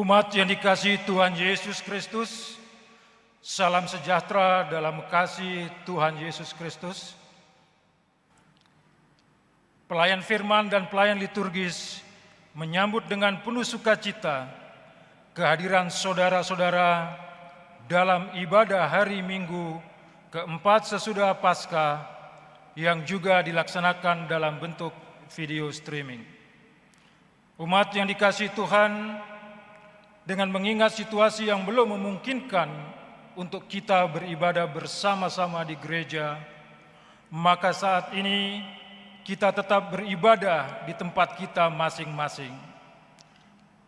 Umat yang dikasihi Tuhan Yesus Kristus, salam sejahtera dalam kasih Tuhan Yesus Kristus. Pelayan firman dan pelayan liturgis menyambut dengan penuh sukacita kehadiran saudara-saudara dalam ibadah hari Minggu keempat sesudah Paskah yang juga dilaksanakan dalam bentuk video streaming. Umat yang dikasihi Tuhan, dengan mengingat situasi yang belum memungkinkan untuk kita beribadah bersama-sama di gereja, maka saat ini kita tetap beribadah di tempat kita masing-masing.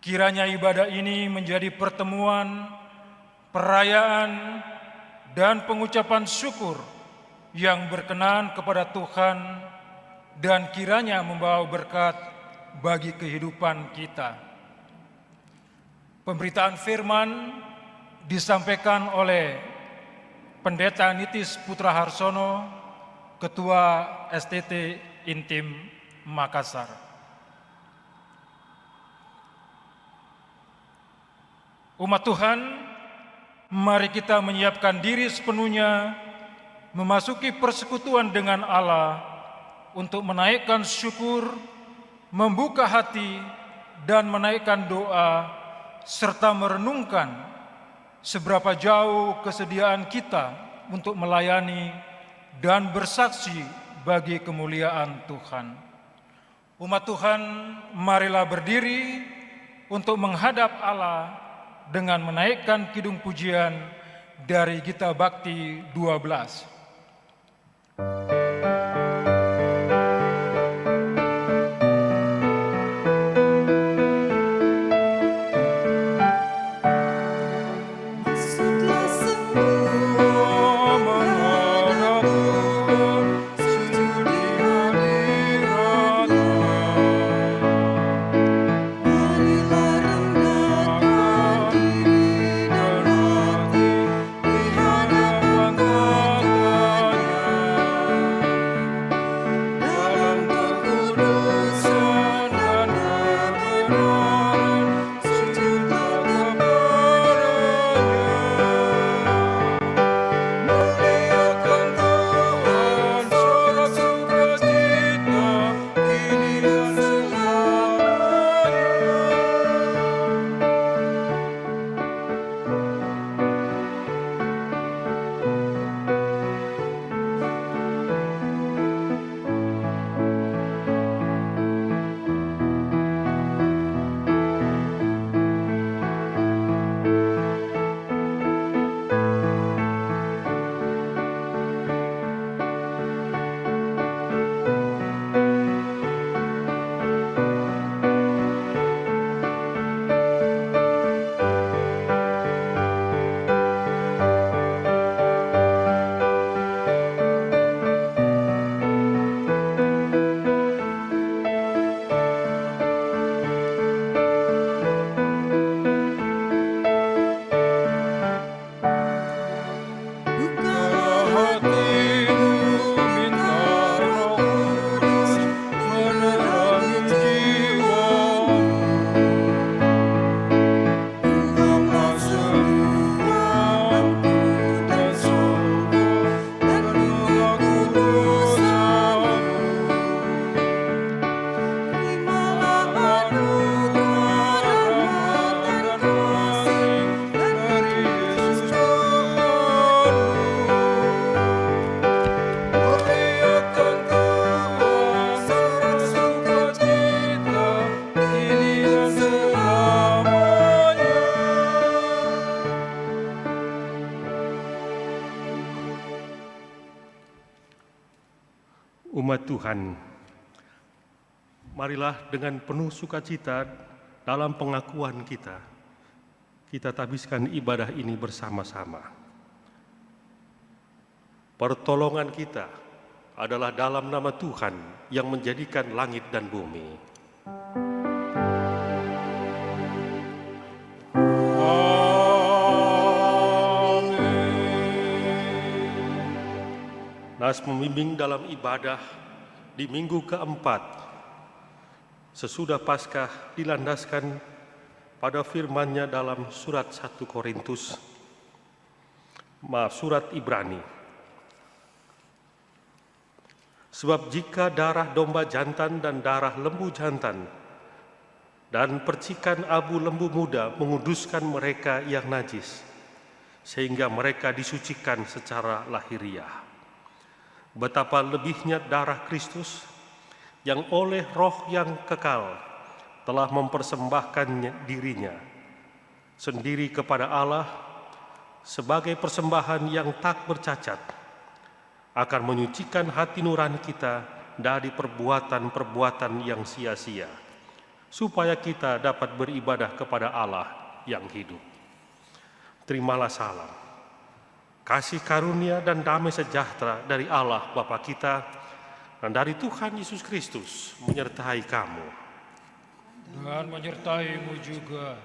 Kiranya ibadah ini menjadi pertemuan, perayaan, dan pengucapan syukur yang berkenan kepada Tuhan dan kiranya membawa berkat bagi kehidupan kita. Pemberitaan firman disampaikan oleh Pendeta Nitis Putra Harsono, Ketua STT Intim Makassar. Umat Tuhan, mari kita menyiapkan diri sepenuhnya memasuki persekutuan dengan Allah untuk menaikkan syukur, membuka hati, dan menaikkan doa serta merenungkan seberapa jauh kesediaan kita untuk melayani dan bersaksi bagi kemuliaan Tuhan. Umat Tuhan, marilah berdiri untuk menghadap Allah dengan menaikkan kidung pujian dari Gita Bakti 12. Umat Tuhan, marilah dengan penuh sukacita dalam pengakuan kita tabiskan ibadah ini bersama-sama. Pertolongan kita adalah dalam nama Tuhan yang menjadikan langit dan bumi. Nas membimbing dalam ibadah di minggu keempat sesudah Paskah dilandaskan pada firman-Nya dalam surat Ibrani. Sebab jika darah domba jantan dan darah lembu jantan dan percikan abu lembu muda menguduskan mereka yang najis, sehingga mereka disucikan secara lahiriah, betapa lebihnya darah Kristus yang oleh Roh yang kekal telah mempersembahkan dirinya sendiri kepada Allah sebagai persembahan yang tak bercacat, akan menyucikan hati nurani kita dari perbuatan-perbuatan yang sia-sia, supaya kita dapat beribadah kepada Allah yang hidup. Terimalah salam, kasih karunia dan damai sejahtera dari Allah Bapa kita dan dari Tuhan Yesus Kristus menyertai kamu. Dan menyertaimu juga.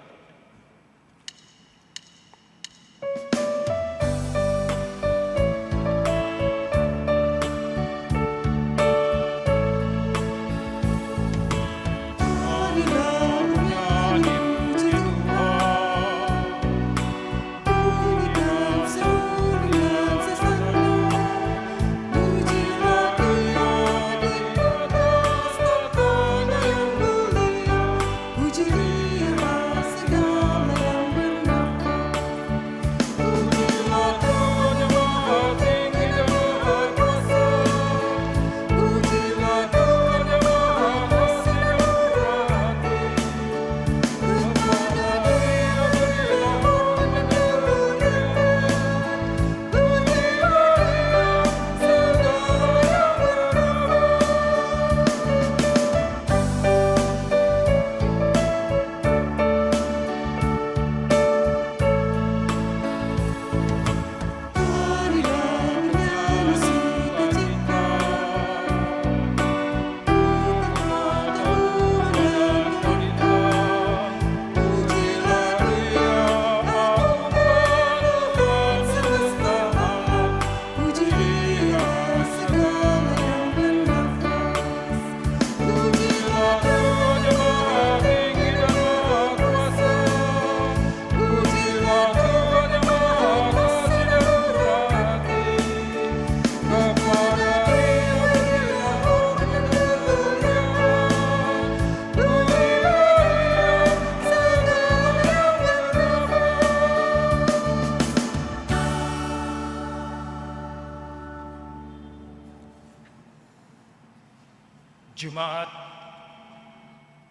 Jemaat,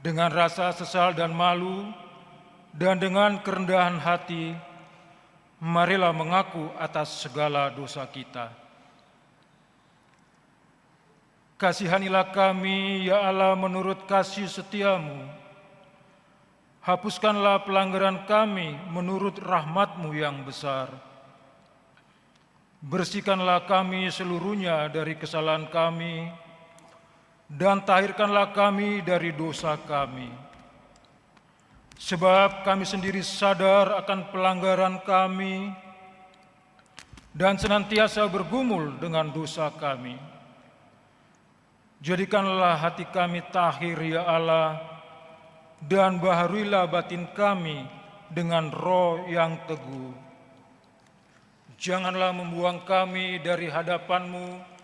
dengan rasa sesal dan malu dan dengan kerendahan hati, marilah mengaku atas segala dosa kita. Kasihanilah kami, ya Allah, menurut kasih setiamu. Hapuskanlah pelanggaran kami menurut rahmat-Mu yang besar. Bersihkanlah kami seluruhnya dari kesalahan kami, dan tahirkanlah kami dari dosa kami. Sebab kami sendiri sadar akan pelanggaran kami dan senantiasa bergumul dengan dosa kami. Jadikanlah hati kami tahir, ya Allah, dan baharuilah batin kami dengan roh yang teguh. Janganlah membuang kami dari hadapan-Mu,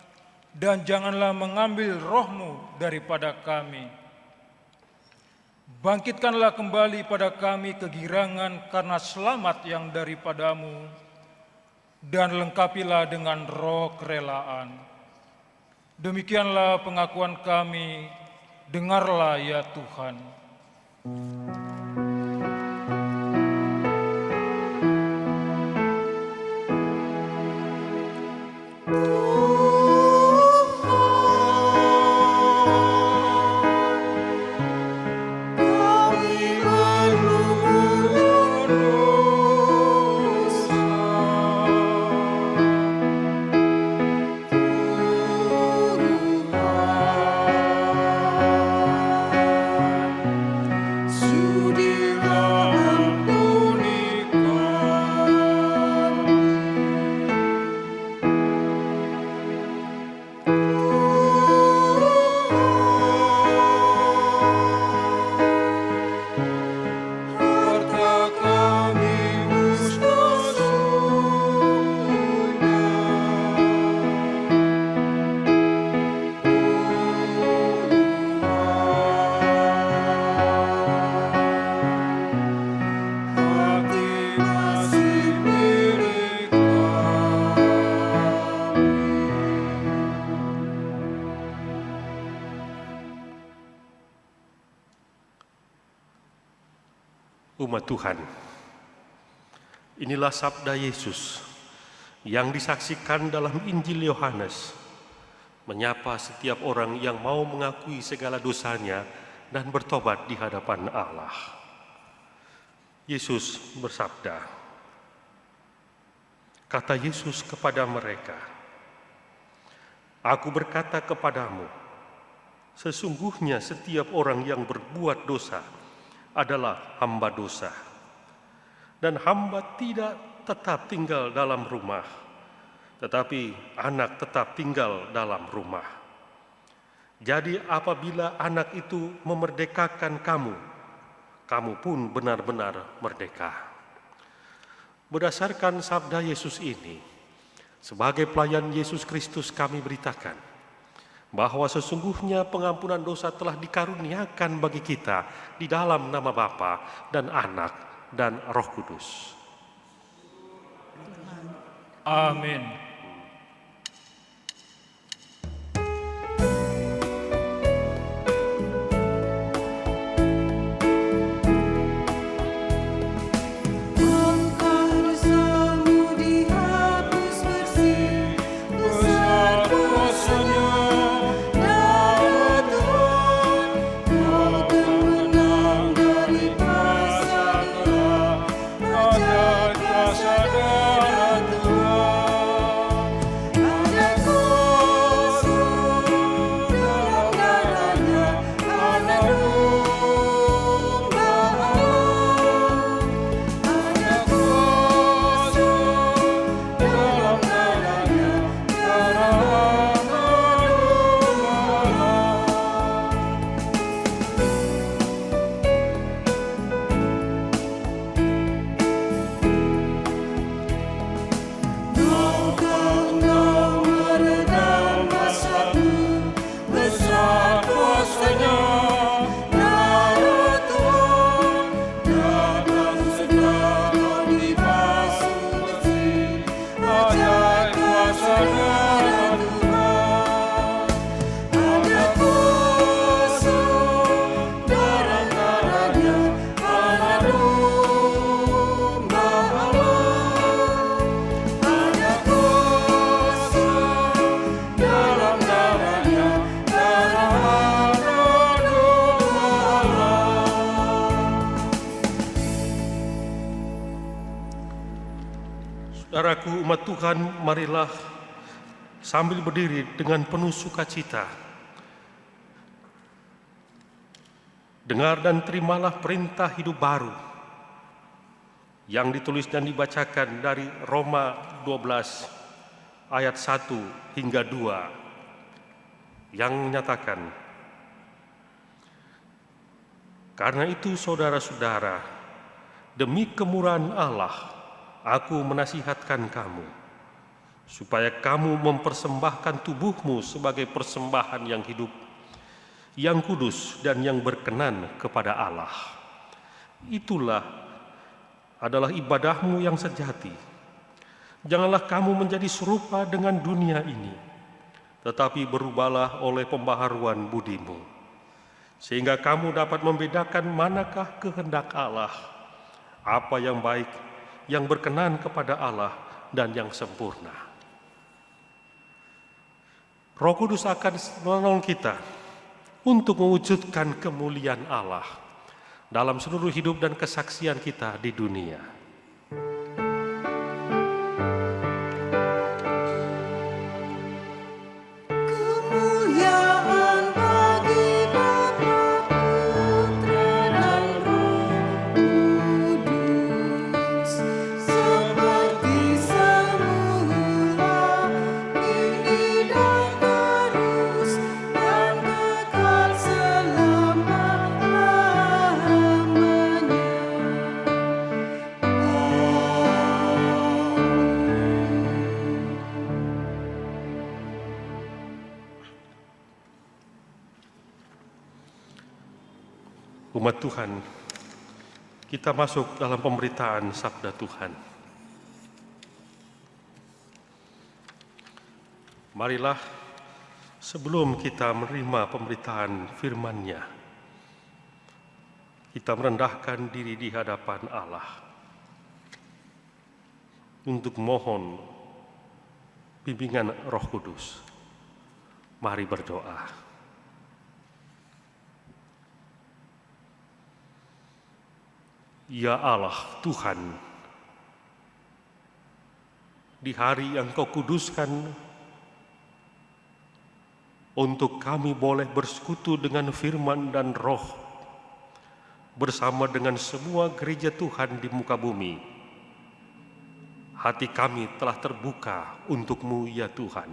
dan janganlah mengambil roh-Mu daripada kami. Bangkitkanlah kembali pada kami kegirangan karena selamat yang daripada-Mu, dan lengkapilah dengan roh kerelaan. Demikianlah pengakuan kami, dengarlah ya Tuhan. Su Umat Tuhan, inilah sabda Yesus yang disaksikan dalam Injil Yohanes, menyapa setiap orang yang mau mengakui segala dosanya dan bertobat di hadapan Allah. Yesus bersabda, kata Yesus kepada mereka, "Aku berkata kepadamu, sesungguhnya setiap orang yang berbuat dosa adalah hamba dosa. Dan hamba tidak tetap tinggal dalam rumah, tetapi anak tetap tinggal dalam rumah. Jadi apabila anak itu memerdekakan kamu, kamu pun benar-benar merdeka." Berdasarkan sabda Yesus ini, sebagai pelayan Yesus Kristus kami beritakan bahwa sesungguhnya pengampunan dosa telah dikaruniakan bagi kita di dalam nama Bapa dan Anak dan Roh Kudus. Amin. Saudaraku umat Tuhan, marilah sambil berdiri dengan penuh sukacita, dengar dan terimalah perintah hidup baru yang ditulis dan dibacakan dari Roma 12 ayat 1 hingga 2 yang menyatakan, "Karena itu saudara-saudara, demi kemurahan Allah, aku menasihatkan kamu, supaya kamu mempersembahkan tubuhmu sebagai persembahan yang hidup, yang kudus dan yang berkenan kepada Allah. Itulah adalah ibadahmu yang sejati. Janganlah kamu menjadi serupa dengan dunia ini, tetapi berubahlah oleh pembaharuan budimu, sehingga kamu dapat membedakan manakah kehendak Allah, apa yang baik, yang berkenan kepada Allah, dan yang sempurna." Roh Kudus akan menolong kita untuk mewujudkan kemuliaan Allah dalam seluruh hidup dan kesaksian kita di dunia. Umat Tuhan, kita masuk dalam pemberitaan sabda Tuhan. Marilah sebelum kita menerima pemberitaan firman-Nya, Kita merendahkan diri di hadapan Allah untuk mohon bimbingan Roh Kudus. Mari berdoa. Ya Allah Tuhan, di hari yang Kau kuduskan, untuk kami boleh bersekutu dengan firman dan roh, bersama dengan semua gereja Tuhan di muka bumi. Hati kami telah terbuka untuk-Mu ya Tuhan.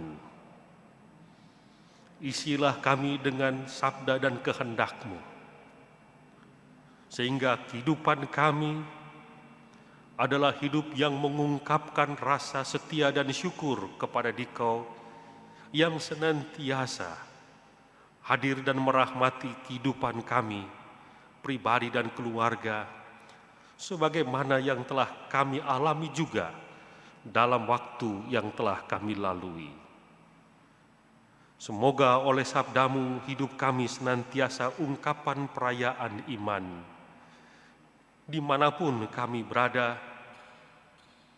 Isilah kami dengan sabda dan kehendak-Mu, sehingga kehidupan kami adalah hidup yang mengungkapkan rasa setia dan syukur kepada Dikau yang senantiasa hadir dan merahmati kehidupan kami, pribadi dan keluarga, sebagaimana yang telah kami alami juga dalam waktu yang telah kami lalui. Semoga oleh sabda-Mu hidup kami senantiasa ungkapan perayaan iman, dimanapun kami berada,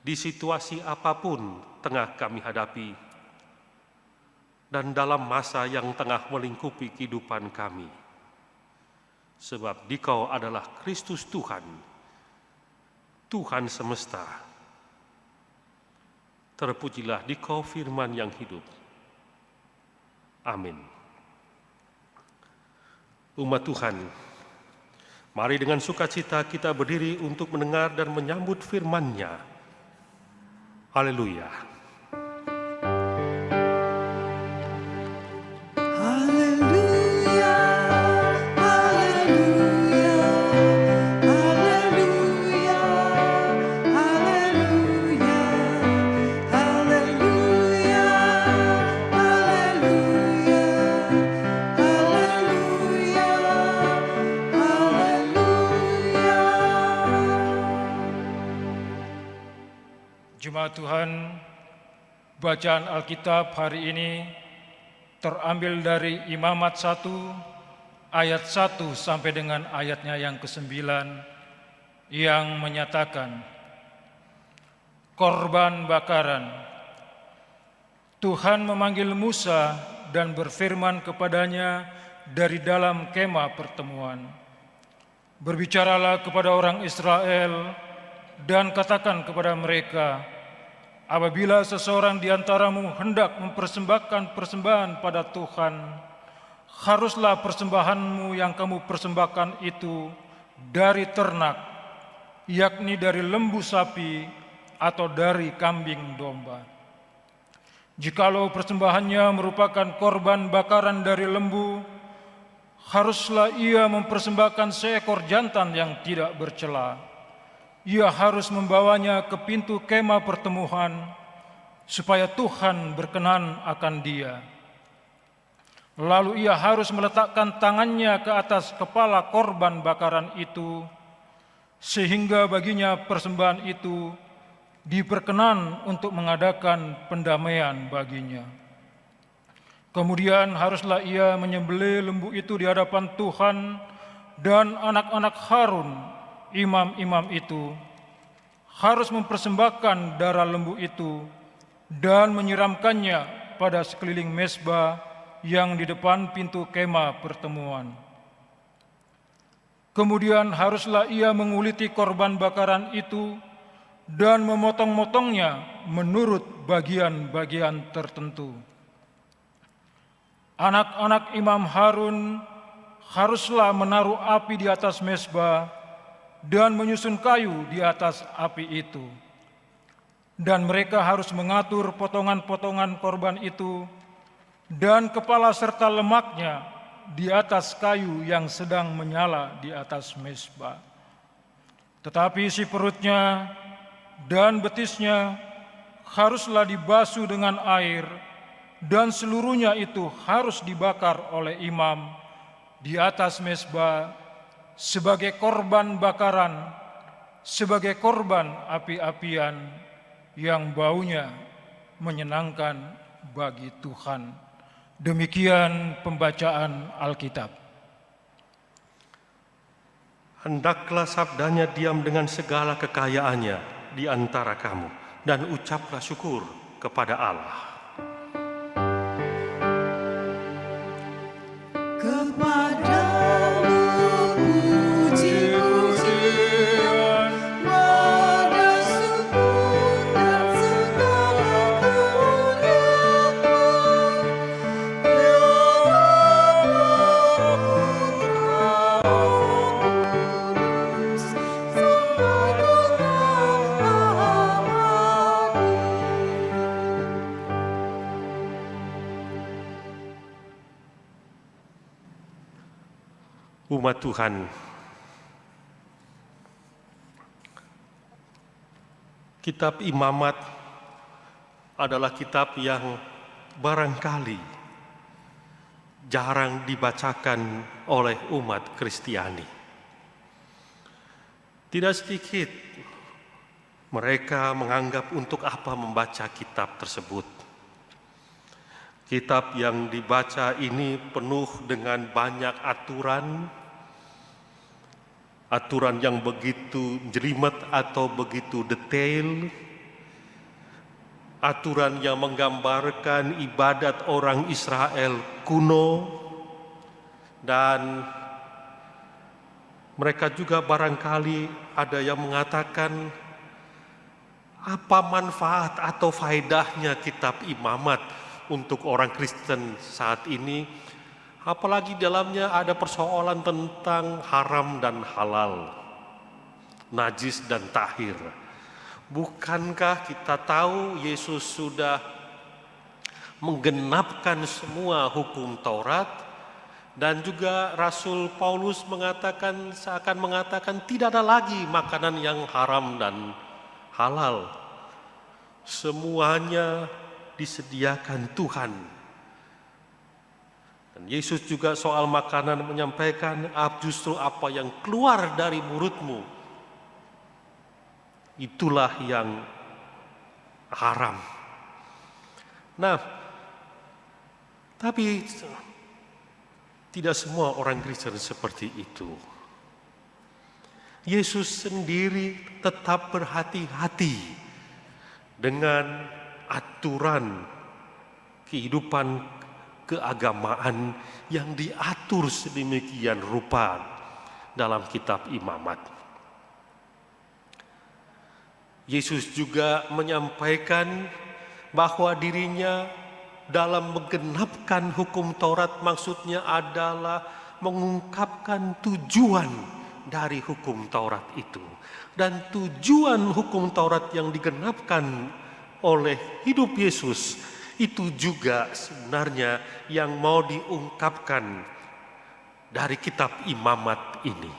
di situasi apapun tengah kami hadapi, dan dalam masa yang tengah melingkupi kehidupan kami. Sebab Dikau adalah Kristus Tuhan, Tuhan semesta. Terpujilah Dikau firman yang hidup. Amin. Umat Tuhan, mari dengan sukacita kita berdiri untuk mendengar dan menyambut firman-Nya. Haleluya. Jemaat Tuhan, bacaan Alkitab hari ini terambil dari Imamat 1 ayat 1 sampai dengan ayatnya yang ke-9 yang menyatakan, korban bakaran. Tuhan memanggil Musa dan berfirman kepadanya dari dalam kemah pertemuan. Berbicaralah kepada orang Israel dan katakan kepada mereka, apabila seseorang di antaramu hendak mempersembahkan persembahan pada Tuhan, haruslah persembahanmu yang kamu persembahkan itu dari ternak, yakni dari lembu sapi atau dari kambing domba. Jikalau persembahannya merupakan korban bakaran dari lembu, haruslah ia mempersembahkan seekor jantan yang tidak bercela. Ia harus membawanya ke pintu kemah pertemuan, supaya Tuhan berkenan akan dia. Lalu ia harus meletakkan tangannya ke atas kepala korban bakaran itu, sehingga baginya persembahan itu diperkenan untuk mengadakan pendamaian baginya. Kemudian haruslah ia menyembelih lembu itu di hadapan Tuhan, dan anak-anak Harun, imam-imam itu, harus mempersembahkan darah lembu itu dan menyiramkannya pada sekeliling mezbah yang di depan pintu kemah pertemuan. Kemudian haruslah ia menguliti korban bakaran itu dan memotong-motongnya menurut bagian-bagian tertentu. Anak-anak Imam Harun haruslah menaruh api di atas mezbah dan menyusun kayu di atas api itu. Dan mereka harus mengatur potongan-potongan korban itu dan kepala serta lemaknya di atas kayu yang sedang menyala di atas mezbah. Tetapi isi perutnya dan betisnya haruslah dibasuh dengan air, dan seluruhnya itu harus dibakar oleh imam di atas mezbah sebagai korban bakaran, sebagai korban api-apian yang baunya menyenangkan bagi Tuhan. Demikian pembacaan Alkitab. hendaklah sabdanya diam dengan segala kekayaannya di antara kamu, dan ucaplah syukur kepada Allah. Kepadamu puji-pujian, nada syukur dan segala kemuliaan, ya Allah Putra Kudus, sampai kekal abadi. Umat Tuhan, kitab Imamat adalah kitab yang barangkali jarang dibacakan oleh umat Kristiani. Tidak sedikit mereka menganggap untuk apa membaca kitab tersebut. Kitab yang dibaca ini penuh dengan banyak aturan yang begitu jelimet atau begitu detail, aturan yang menggambarkan ibadat orang Israel kuno, dan mereka juga barangkali ada yang mengatakan, apa manfaat atau faedahnya kitab Imamat untuk orang Kristen saat ini, apalagi dalamnya ada persoalan tentang haram dan halal, najis dan tahir. Bukankah kita tahu Yesus sudah menggenapkan semua hukum Taurat, dan juga Rasul Paulus seakan mengatakan tidak ada lagi makanan yang haram dan halal. Semuanya disediakan Tuhan. Dan Yesus juga soal makanan menyampaikan, justru apa yang keluar dari mulutmu, itulah yang haram. Nah, tapi tidak semua orang Kristen seperti itu. Yesus sendiri tetap berhati-hati dengan aturan kehidupan keagamaan yang diatur sedemikian rupa dalam kitab Imamat. Yesus juga menyampaikan bahwa dirinya dalam menggenapkan hukum Taurat maksudnya adalah mengungkapkan tujuan dari hukum Taurat itu. Dan tujuan hukum Taurat yang digenapkan oleh hidup Yesus itu juga sebenarnya yang mau diungkapkan dari kitab Imamat ini.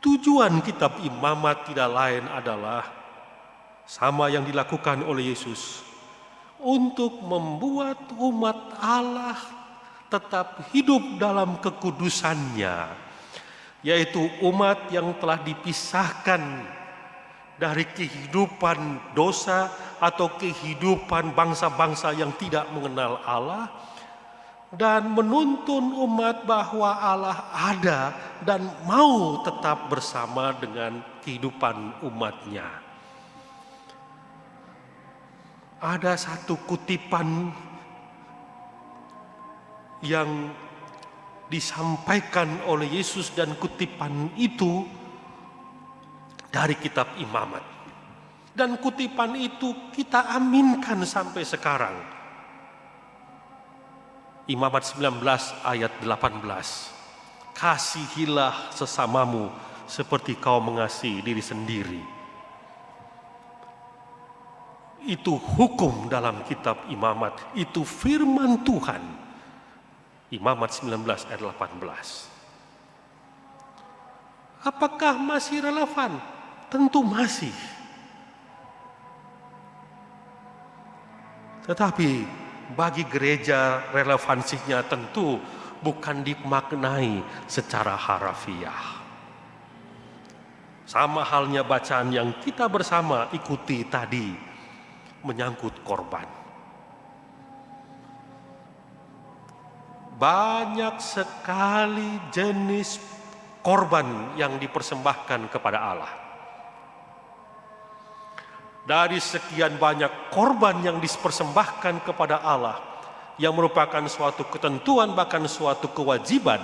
Tujuan kitab Imamat tidak lain adalah sama yang dilakukan oleh Yesus, untuk membuat umat Allah tetap hidup dalam kekudusannya, yaitu umat yang telah dipisahkan dari kehidupan dosa atau kehidupan bangsa-bangsa yang tidak mengenal Allah, dan menuntun umat bahwa Allah ada dan mau tetap bersama dengan kehidupan umatnya. Ada satu kutipan yang disampaikan oleh Yesus, dan kutipan itu dari kitab Imamat. Dan kutipan itu kita aminkan sampai sekarang. Imamat 19 ayat 18. Kasihilah sesamamu seperti kau mengasihi diri sendiri. Itu hukum dalam kitab Imamat. Itu firman Tuhan. Imamat 19 ayat 18. Apakah masih relevan? Tentu masih. Tetapi bagi gereja relevansinya tentu bukan dimaknai secara harafiah. Sama halnya bacaan yang kita bersama ikuti tadi menyangkut korban. Banyak sekali jenis korban yang dipersembahkan kepada Allah. Dari sekian banyak korban yang dipersembahkan kepada Allah, yang merupakan suatu ketentuan bahkan suatu kewajiban,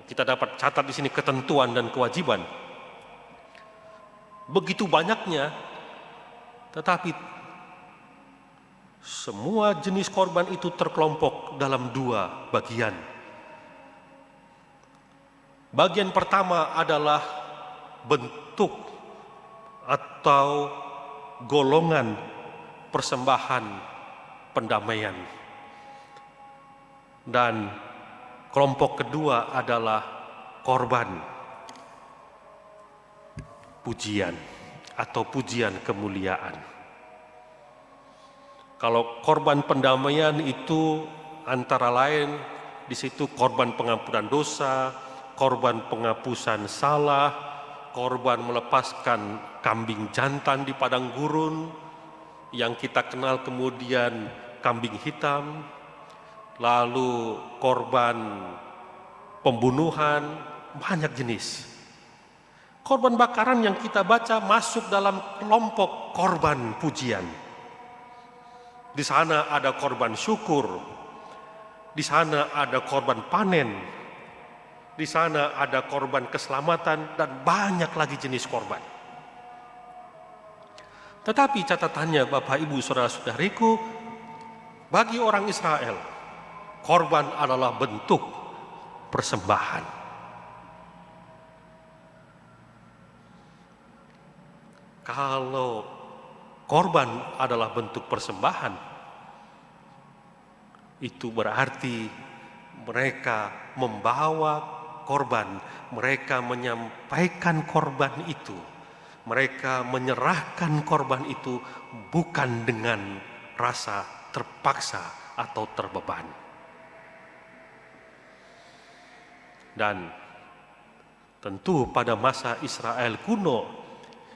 kita dapat catat di sini ketentuan dan kewajiban. Begitu banyaknya, tetapi semua jenis korban itu terkelompok dalam dua bagian. Bagian pertama adalah bentuk atau golongan persembahan pendamaian. Dan kelompok kedua adalah korban pujian atau pujian kemuliaan. Kalau korban pendamaian itu antara lain di situ korban pengampunan dosa, korban penghapusan salah, korban melepaskan kambing jantan di padang gurun, yang kita kenal kemudian kambing hitam, lalu korban pembunuhan, banyak jenis. Korban bakaran yang kita baca masuk dalam kelompok korban pujian. Di sana ada korban syukur, di sana ada korban panen, di sana ada korban keselamatan, dan banyak lagi jenis korban. Tetapi catatannya Bapak Ibu Saudara-saudariku, bagi orang Israel, korban adalah bentuk persembahan. Kalau korban adalah bentuk persembahan, itu berarti mereka membawa korban, mereka menyampaikan korban itu, mereka menyerahkan korban itu bukan dengan rasa terpaksa atau terbeban. Dan tentu pada masa Israel kuno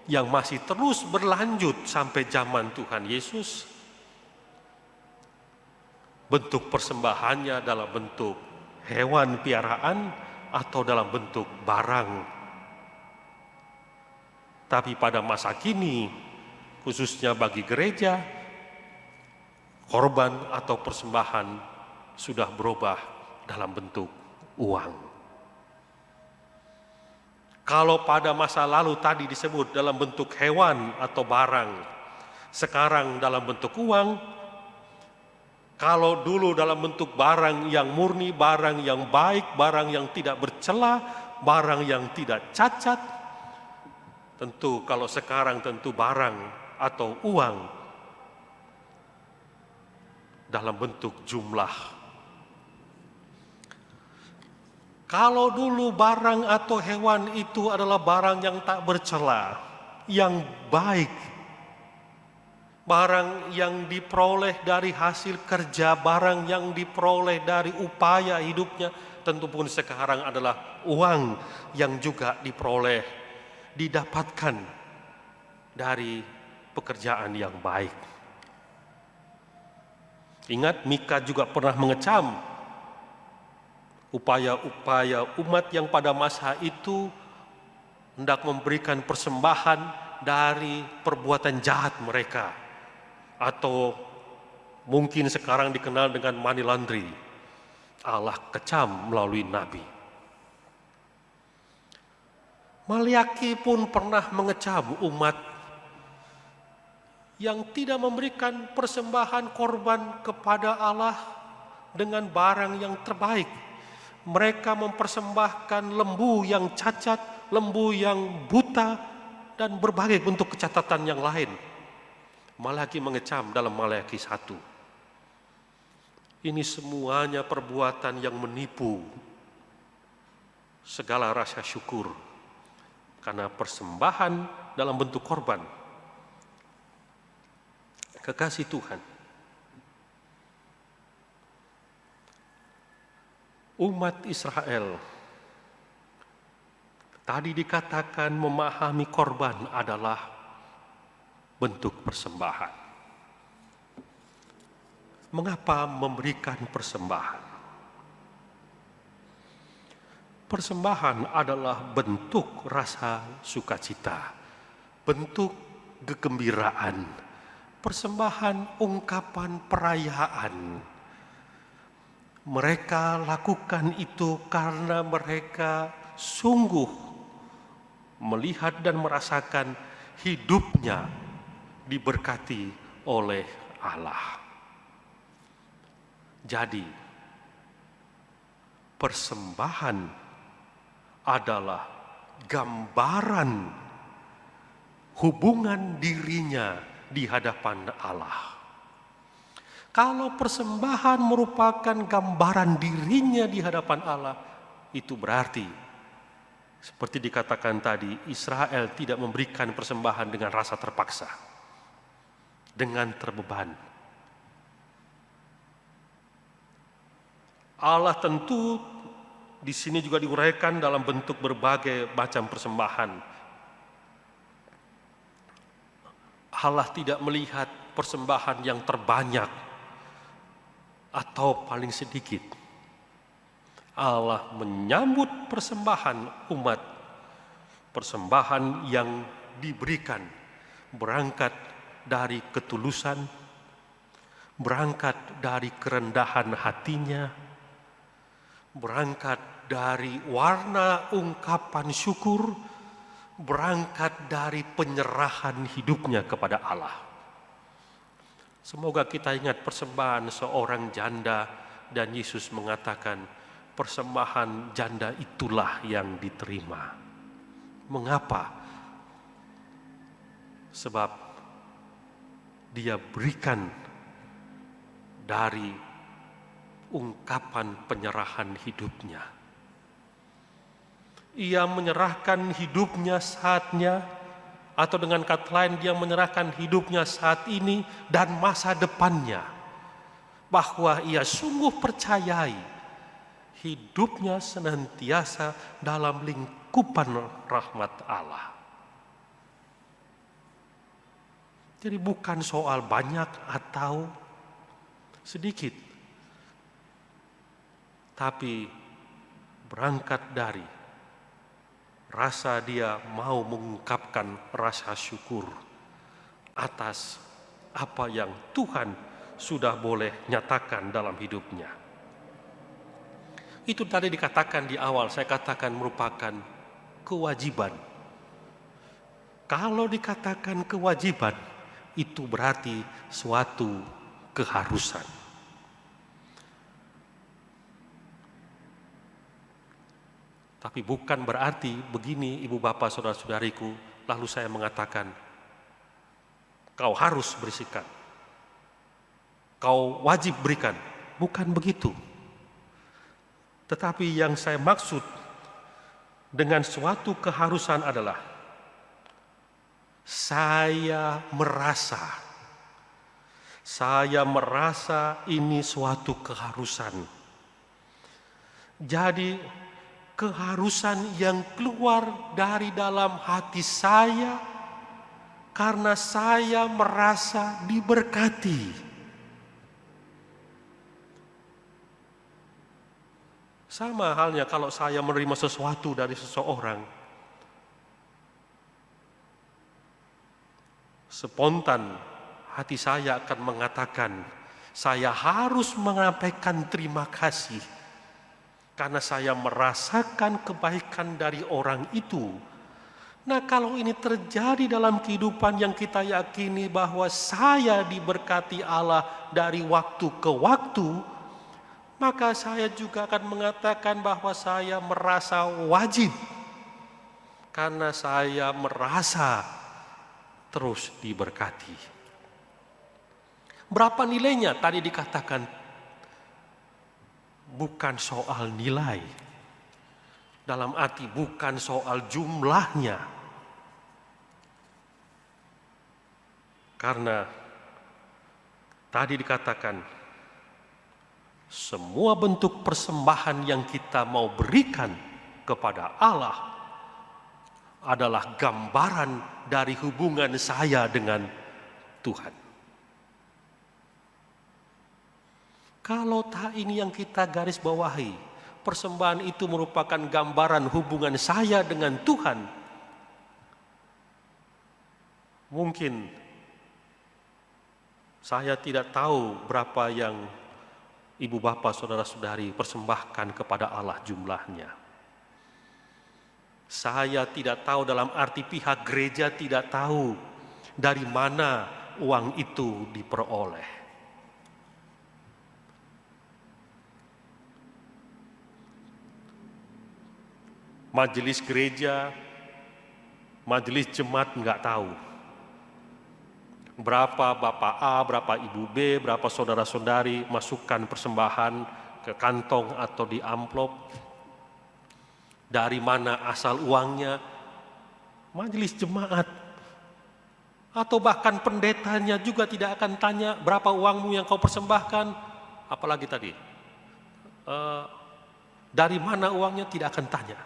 yang masih terus berlanjut sampai zaman Tuhan Yesus, bentuk persembahannya dalam bentuk hewan piaraan atau dalam bentuk barang. Tapi pada masa kini, khususnya bagi gereja, korban atau persembahan sudah berubah dalam bentuk uang. Kalau pada masa lalu tadi disebut dalam bentuk hewan atau barang, sekarang dalam bentuk uang. Kalau dulu dalam bentuk barang yang murni, barang yang baik, barang yang tidak bercela, barang yang tidak cacat, tentu kalau sekarang tentu barang atau uang dalam bentuk jumlah. Kalau dulu barang atau hewan itu adalah barang yang tak bercela, yang baik, barang yang diperoleh dari hasil kerja, barang yang diperoleh dari upaya hidupnya, tentu pun sekarang adalah uang yang juga diperoleh, didapatkan dari pekerjaan yang baik. Ingat, Mika juga pernah mengecam upaya-upaya umat yang pada masa itu hendak memberikan persembahan dari perbuatan jahat mereka, atau mungkin sekarang dikenal dengan money laundry. Allah kecam melalui Nabi. Maliaki pun pernah mengecam umat yang tidak memberikan persembahan korban kepada Allah dengan barang yang terbaik. Mereka mempersembahkan lembu yang cacat, lembu yang buta, dan berbagai bentuk kecacatan yang lain. Maliaki mengecam dalam Maliaki 1. Ini semuanya perbuatan yang menipu segala rasa syukur, karena persembahan dalam bentuk korban. Kekasih Tuhan, umat Israel tadi dikatakan memahami korban adalah bentuk persembahan. Mengapa memberikan persembahan? Persembahan adalah bentuk rasa sukacita, bentuk kegembiraan, persembahan ungkapan perayaan. Mereka lakukan itu karena mereka sungguh melihat dan merasakan hidupnya diberkati oleh Allah. Jadi, persembahan adalah gambaran hubungan dirinya di hadapan Allah. Kalau persembahan merupakan gambaran dirinya di hadapan Allah, itu berarti seperti dikatakan tadi, Israel tidak memberikan persembahan dengan rasa terpaksa, dengan terbeban. Allah tentu di sini juga diuraikan dalam bentuk berbagai macam persembahan. Allah tidak melihat persembahan yang terbanyak atau paling sedikit. Allah menyambut persembahan umat, persembahan yang diberikan berangkat dari ketulusan, berangkat dari kerendahan hatinya, berangkat dari warna ungkapan syukur, berangkat dari penyerahan hidupnya kepada Allah. Semoga kita ingat persembahan seorang janda, dan Yesus mengatakan persembahan janda itulah yang diterima. Mengapa? Sebab dia berikan dari ungkapan penyerahan hidupnya. Ia menyerahkan hidupnya saatnya, atau dengan kata lain dia menyerahkan hidupnya saat ini dan masa depannya, bahwa ia sungguh percayai hidupnya senantiasa dalam lingkupan rahmat Allah. Jadi bukan soal banyak atau sedikit, tapi berangkat dari rasa dia mau mengungkapkan rasa syukur atas apa yang Tuhan sudah boleh nyatakan dalam hidupnya. Itu tadi dikatakan di awal, saya katakan merupakan kewajiban. Kalau dikatakan kewajiban, itu berarti suatu keharusan. Tapi bukan berarti begini ibu bapak saudara-saudariku, lalu saya mengatakan, kau harus berisikan, kau wajib berikan. Bukan begitu. Tetapi yang saya maksud dengan suatu keharusan adalah, saya merasa ini suatu keharusan. Jadi keharusan yang keluar dari dalam hati saya karena saya merasa diberkati. Sama halnya kalau saya menerima sesuatu dari seseorang, spontan hati saya akan mengatakan, saya harus menyampaikan terima kasih karena saya merasakan kebaikan dari orang itu. Nah, kalau ini terjadi dalam kehidupan yang kita yakini bahwa saya diberkati Allah dari waktu ke waktu, maka saya juga akan mengatakan bahwa saya merasa wajib karena saya merasa terus diberkati. Berapa nilainya? Tadi dikatakan bukan soal nilai, dalam arti bukan soal jumlahnya, karena tadi dikatakan semua bentuk persembahan yang kita mau berikan kepada Allah adalah gambaran dari hubungan saya dengan Tuhan. Kalau tak ini yang kita garis bawahi, persembahan itu merupakan gambaran hubungan saya dengan Tuhan, mungkin saya tidak tahu berapa yang ibu bapak, saudara-saudari persembahkan kepada Allah jumlahnya. Saya tidak tahu, dalam arti pihak gereja tidak tahu dari mana uang itu diperoleh. Majelis gereja, majelis jemaat nggak tahu berapa Bapak A, berapa Ibu B, berapa saudara-saudari masukkan persembahan ke kantong atau di amplop. Dari mana asal uangnya? Majelis jemaat atau bahkan pendetanya juga tidak akan tanya berapa uangmu yang kau persembahkan. Apalagi tadi, dari mana uangnya, tidak akan tanya.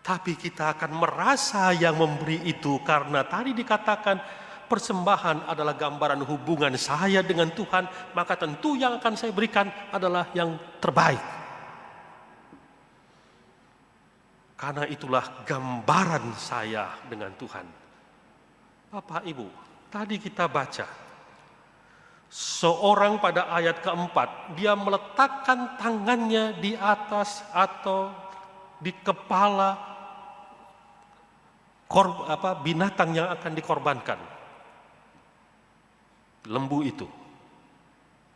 Tapi kita akan merasa yang memberi itu, karena tadi dikatakan persembahan adalah gambaran hubungan saya dengan Tuhan, maka tentu yang akan saya berikan adalah yang terbaik. Karena itulah gambaran saya dengan Tuhan. Bapak Ibu, tadi kita baca, seorang pada ayat keempat, dia meletakkan tangannya di atas atau di kepala binatang yang akan dikorbankan, lembu itu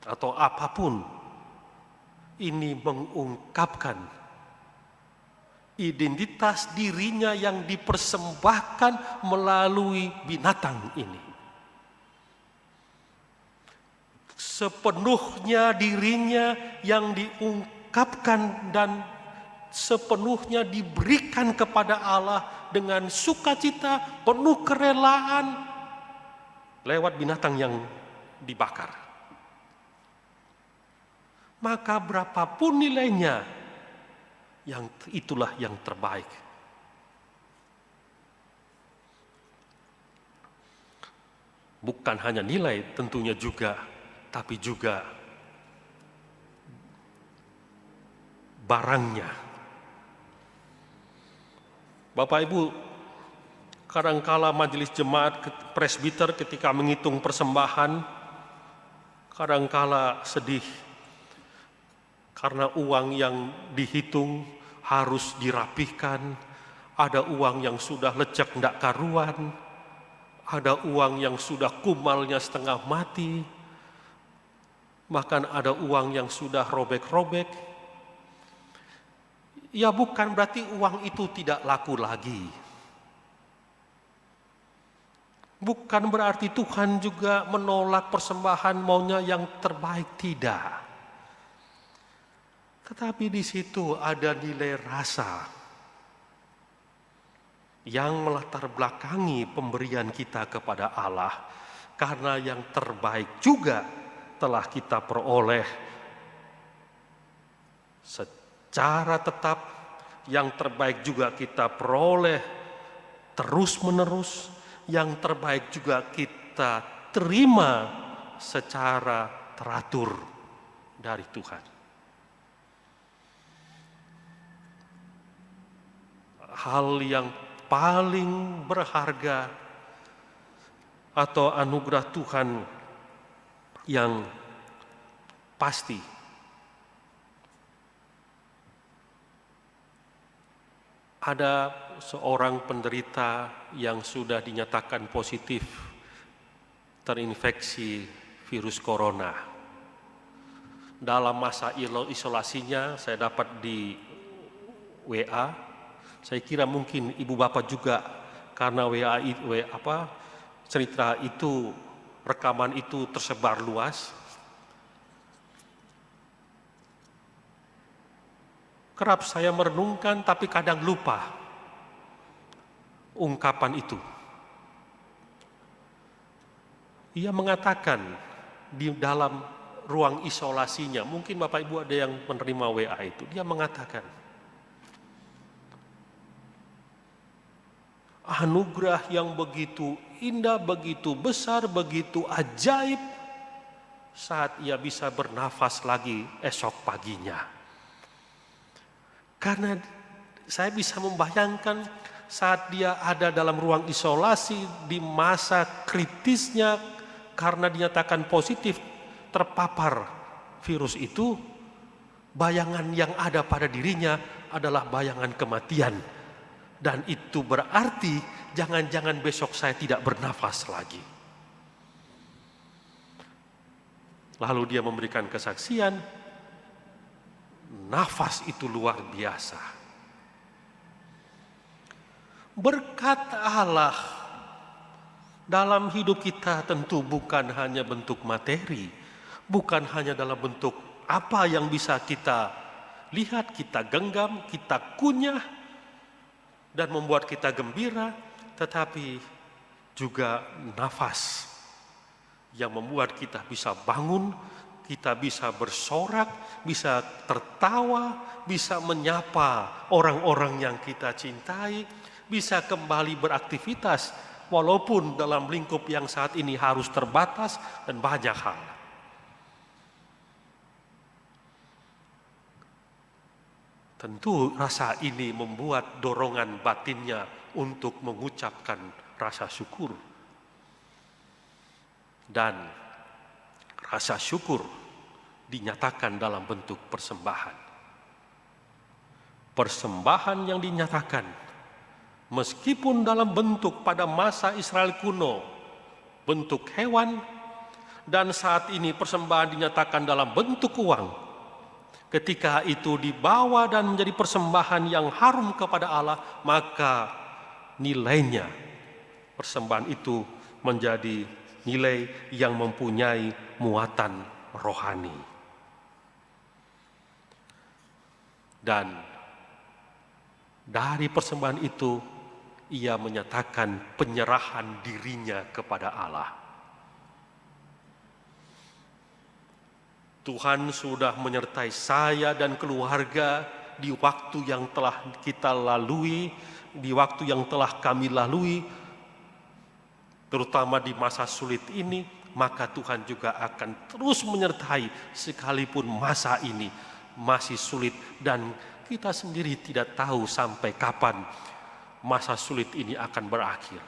atau apapun. Ini mengungkapkan identitas dirinya yang dipersembahkan melalui binatang ini. Sepenuhnya dirinya yang diungkapkan dan sepenuhnya diberikan kepada Allah dengan sukacita, penuh kerelaan lewat binatang yang dibakar. Maka berapapun nilainya, yang itulah yang terbaik. Bukan hanya nilai tentunya juga, tapi juga barangnya. Bapak Ibu, kadangkala majelis jemaat presbiter ketika menghitung persembahan, kadangkala sedih karena uang yang dihitung harus dirapihkan. Ada uang yang sudah lecek ndak karuan, ada uang yang sudah kumalnya setengah mati, bahkan ada uang yang sudah robek-robek. Ya bukan berarti uang itu tidak laku lagi. Bukan berarti Tuhan juga menolak persembahan maunya yang terbaik, tidak. Tetapi di situ ada nilai rasa yang melatar belakangi pemberian kita kepada Allah. Karena yang terbaik juga telah kita peroleh secara tetap, yang terbaik juga kita peroleh terus-menerus, yang terbaik juga kita terima secara teratur dari Tuhan. Hal yang paling berharga atau anugerah Tuhan yang pasti ada seorang penderita yang sudah dinyatakan positif terinfeksi virus corona. Dalam masa isolasinya saya dapat di WA, saya kira mungkin ibu bapak juga, karena cerita itu, rekaman itu tersebar luas. Kerap saya merenungkan tapi kadang lupa ungkapan itu. Ia mengatakan di dalam ruang isolasinya, mungkin Bapak Ibu ada yang menerima WA itu, dia mengatakan, anugerah yang begitu indah, begitu besar, begitu ajaib, saat ia bisa bernafas lagi esok paginya. Karena saya bisa membayangkan saat dia ada dalam ruang isolasi di masa kritisnya karena dinyatakan positif terpapar virus itu, bayangan yang ada pada dirinya adalah bayangan kematian. Dan itu berarti jangan-jangan besok saya tidak bernafas lagi. Lalu dia memberikan kesaksian, nafas itu luar biasa. Berkat Allah dalam hidup kita tentu bukan hanya bentuk materi, bukan hanya dalam bentuk apa yang bisa kita lihat, kita genggam, kita kunyah, dan membuat kita gembira, tetapi juga nafas yang membuat kita bisa bangun, kita bisa bersorak, bisa tertawa, bisa menyapa orang-orang yang kita cintai, bisa kembali beraktivitas walaupun dalam lingkup yang saat ini harus terbatas dan banyak hal. Tentu rasa ini membuat dorongan batinnya untuk mengucapkan rasa syukur. Dan rasa syukur dinyatakan dalam bentuk persembahan. Persembahan yang dinyatakan meskipun dalam bentuk pada masa Israel kuno bentuk hewan, dan saat ini persembahan dinyatakan dalam bentuk uang. Ketika itu dibawa dan menjadi persembahan yang harum kepada Allah, maka nilainya persembahan itu menjadi nilai yang mempunyai muatan rohani. Dan dari persembahan itu ia menyatakan penyerahan dirinya kepada Allah. Tuhan sudah menyertai saya dan keluarga di waktu yang telah kita lalui, di waktu yang telah kami lalui, terutama di masa sulit ini, maka Tuhan juga akan terus menyertai sekalipun masa ini masih sulit dan kita sendiri tidak tahu sampai kapan masa sulit ini akan berakhir.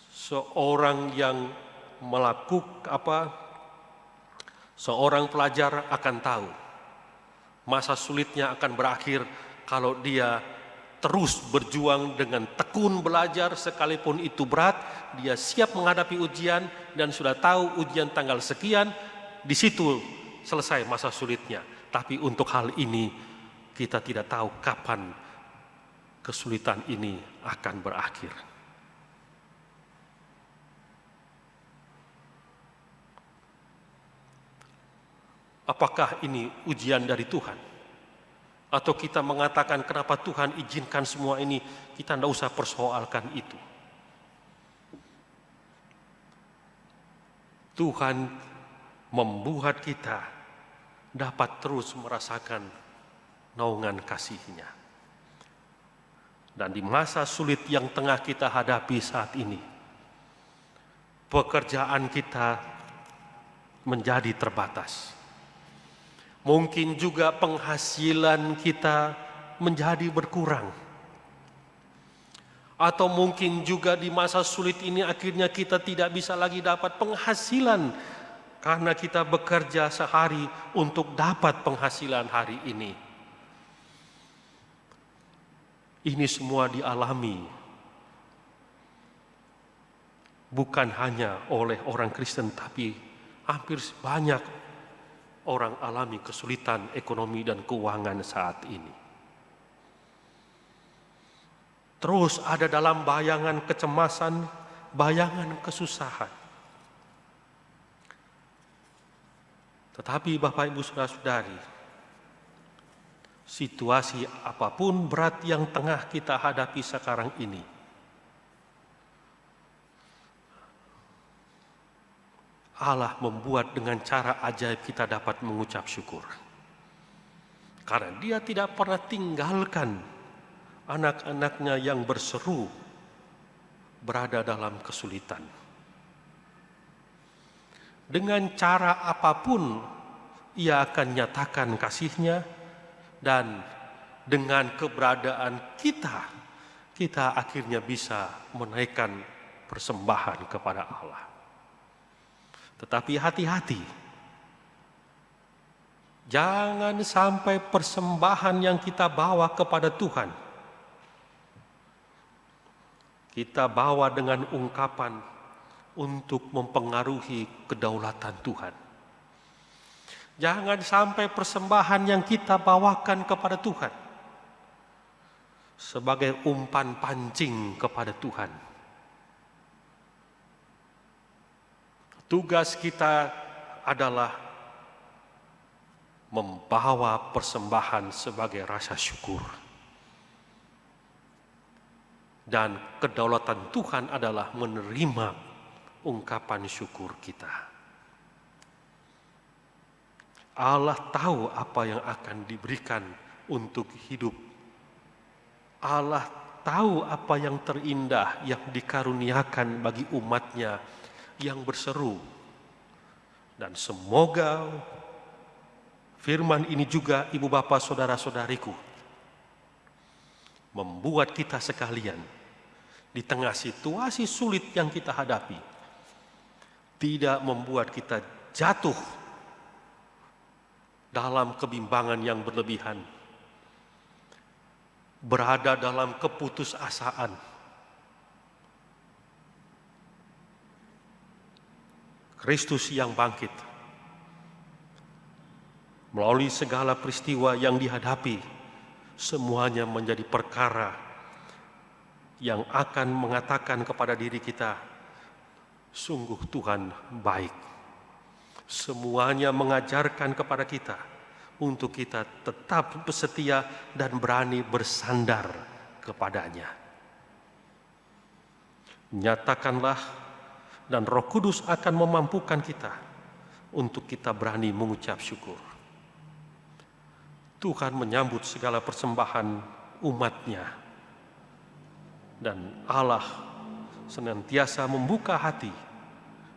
Seorang yang seorang pelajar akan tahu masa sulitnya akan berakhir kalau dia terus berjuang dengan tekun belajar sekalipun itu berat, dia siap menghadapi ujian dan sudah tahu ujian tanggal sekian, di situ selesai masa sulitnya. Tapi untuk hal ini kita tidak tahu kapan kesulitan ini akan berakhir. Apakah ini ujian dari Tuhan? Atau kita mengatakan kenapa Tuhan izinkan semua ini, kita tidak usah persoalkan itu. Tuhan membuat kita dapat terus merasakan naungan kasih-Nya. Dan di masa sulit yang tengah kita hadapi saat ini, pekerjaan kita menjadi terbatas. Mungkin juga penghasilan kita menjadi berkurang. Atau mungkin juga di masa sulit ini akhirnya kita tidak bisa lagi dapat penghasilan karena kita bekerja sehari untuk dapat penghasilan hari ini. Ini semua dialami bukan hanya oleh orang Kristen, tapi hampir banyak orang alami kesulitan ekonomi dan keuangan saat ini. Terus ada dalam bayangan kecemasan, bayangan kesusahan. Tetapi Bapak Ibu Saudara-saudari, situasi apapun berat yang tengah kita hadapi sekarang ini, Allah membuat dengan cara ajaib kita dapat mengucap syukur. Karena Dia tidak pernah tinggalkan anak-anaknya yang berseru berada dalam kesulitan. Dengan cara apapun Ia akan nyatakan kasih-Nya, dan dengan keberadaan kita akhirnya bisa menaikkan persembahan kepada Allah. Tetapi hati-hati, jangan sampai persembahan yang kita bawa kepada Tuhan, kita bawa dengan ungkapan untuk mempengaruhi kedaulatan Tuhan. Jangan sampai persembahan yang kita bawakan kepada Tuhan sebagai umpan pancing kepada Tuhan. Tugas kita adalah membawa persembahan sebagai rasa syukur. Dan kedaulatan Tuhan adalah menerima ungkapan syukur kita. Allah tahu apa yang akan diberikan untuk hidup. Allah tahu apa yang terindah yang dikaruniakan bagi umat-Nya yang berseru. Dan semoga firman ini juga, ibu bapak saudara-saudariku, membuat kita sekalian di tengah situasi sulit yang kita hadapi, tidak membuat kita jatuh dalam kebimbangan yang berlebihan, berada dalam keputusasaan. Kristus yang bangkit, melalui segala peristiwa yang dihadapi, semuanya menjadi perkara yang akan mengatakan kepada diri kita, sungguh Tuhan baik. Semuanya mengajarkan kepada kita untuk kita tetap bersetia dan berani bersandar kepada-Nya. Nyatakanlah, dan Roh Kudus akan memampukan kita untuk kita berani mengucap syukur. Tuhan menyambut segala persembahan umat-Nya, dan Allah senantiasa membuka hati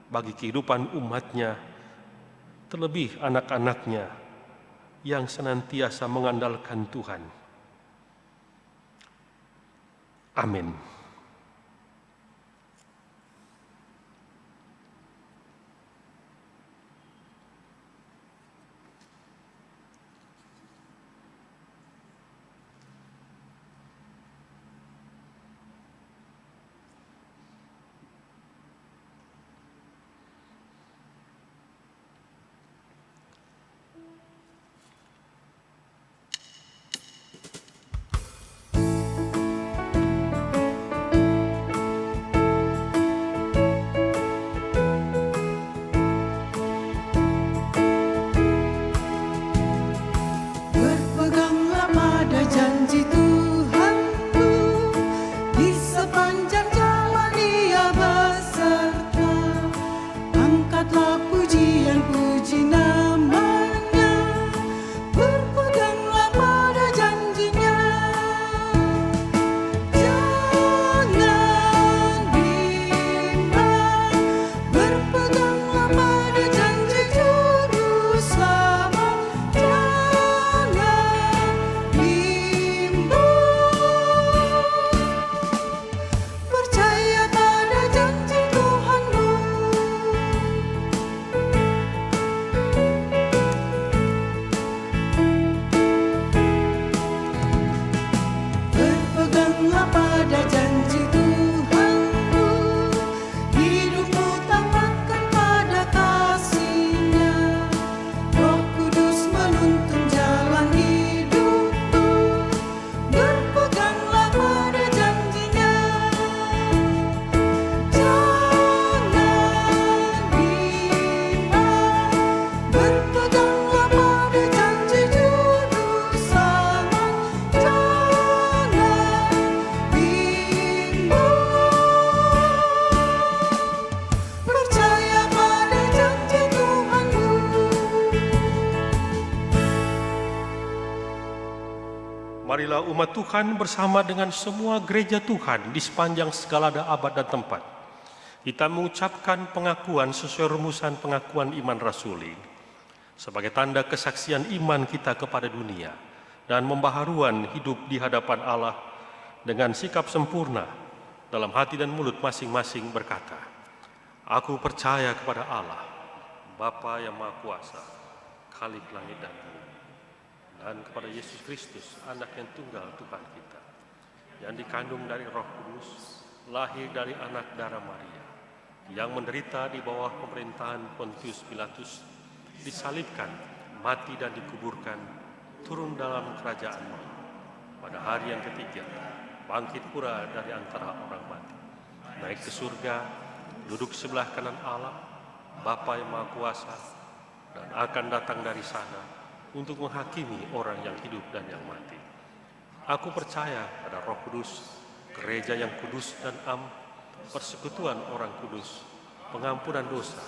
bagi kehidupan umat-Nya, terlebih anak-anak-Nya yang senantiasa mengandalkan Tuhan. Amin. Berpeganglah pada janji Tuhanmu, di sepanjang jalan Ia beserta. Angkatlah pujian-puji nama-Nya, berpeganglah pada janji-Nya. Jangan bimbang, berpeganglah pada janji Juru Selamat. Percaya pada janji Tuhanmu. Berpeganglah pada janji Tuhanmu, hidupmu tamatkan pada kasih-Nya. Roh Kudus menuntun jalan hidupmu, berpeganglah pada janji-Nya. Jangan bimbang, berpeganglah pada janji Juru Selamat. Jangan bimbang, percaya pada janji Tuhanmu. Marilah umat Tuhan bersama dengan semua gereja Tuhan di sepanjang segala abad dan tempat, kita mengucapkan pengakuan sesuai rumusan pengakuan iman rasuli sebagai tanda kesaksian iman kita kepada dunia dan pembaharuan hidup di hadapan Allah dengan sikap sempurna dalam hati dan mulut masing-masing berkata, "Aku percaya kepada Allah, Bapa yang Maha Kuasa, Khalik langit dan bumi, dan kepada Yesus Kristus, Anak yang tunggal Tuhan kita, yang dikandung dari Roh Kudus, lahir dari anak darah Maria, yang menderita di bawah pemerintahan Pontius Pilatus, disalibkan, mati dan dikuburkan, turun dalam kerajaan-Mu. Pada hari yang ketiga, bangkit pula dari antara orang mati, naik ke surga, duduk sebelah kanan Allah, Bapa yang Maha Kuasa, dan akan datang dari sana untuk menghakimi orang yang hidup dan yang mati. Aku percaya pada Roh Kudus, gereja yang kudus dan am, persekutuan orang kudus, pengampunan dosa,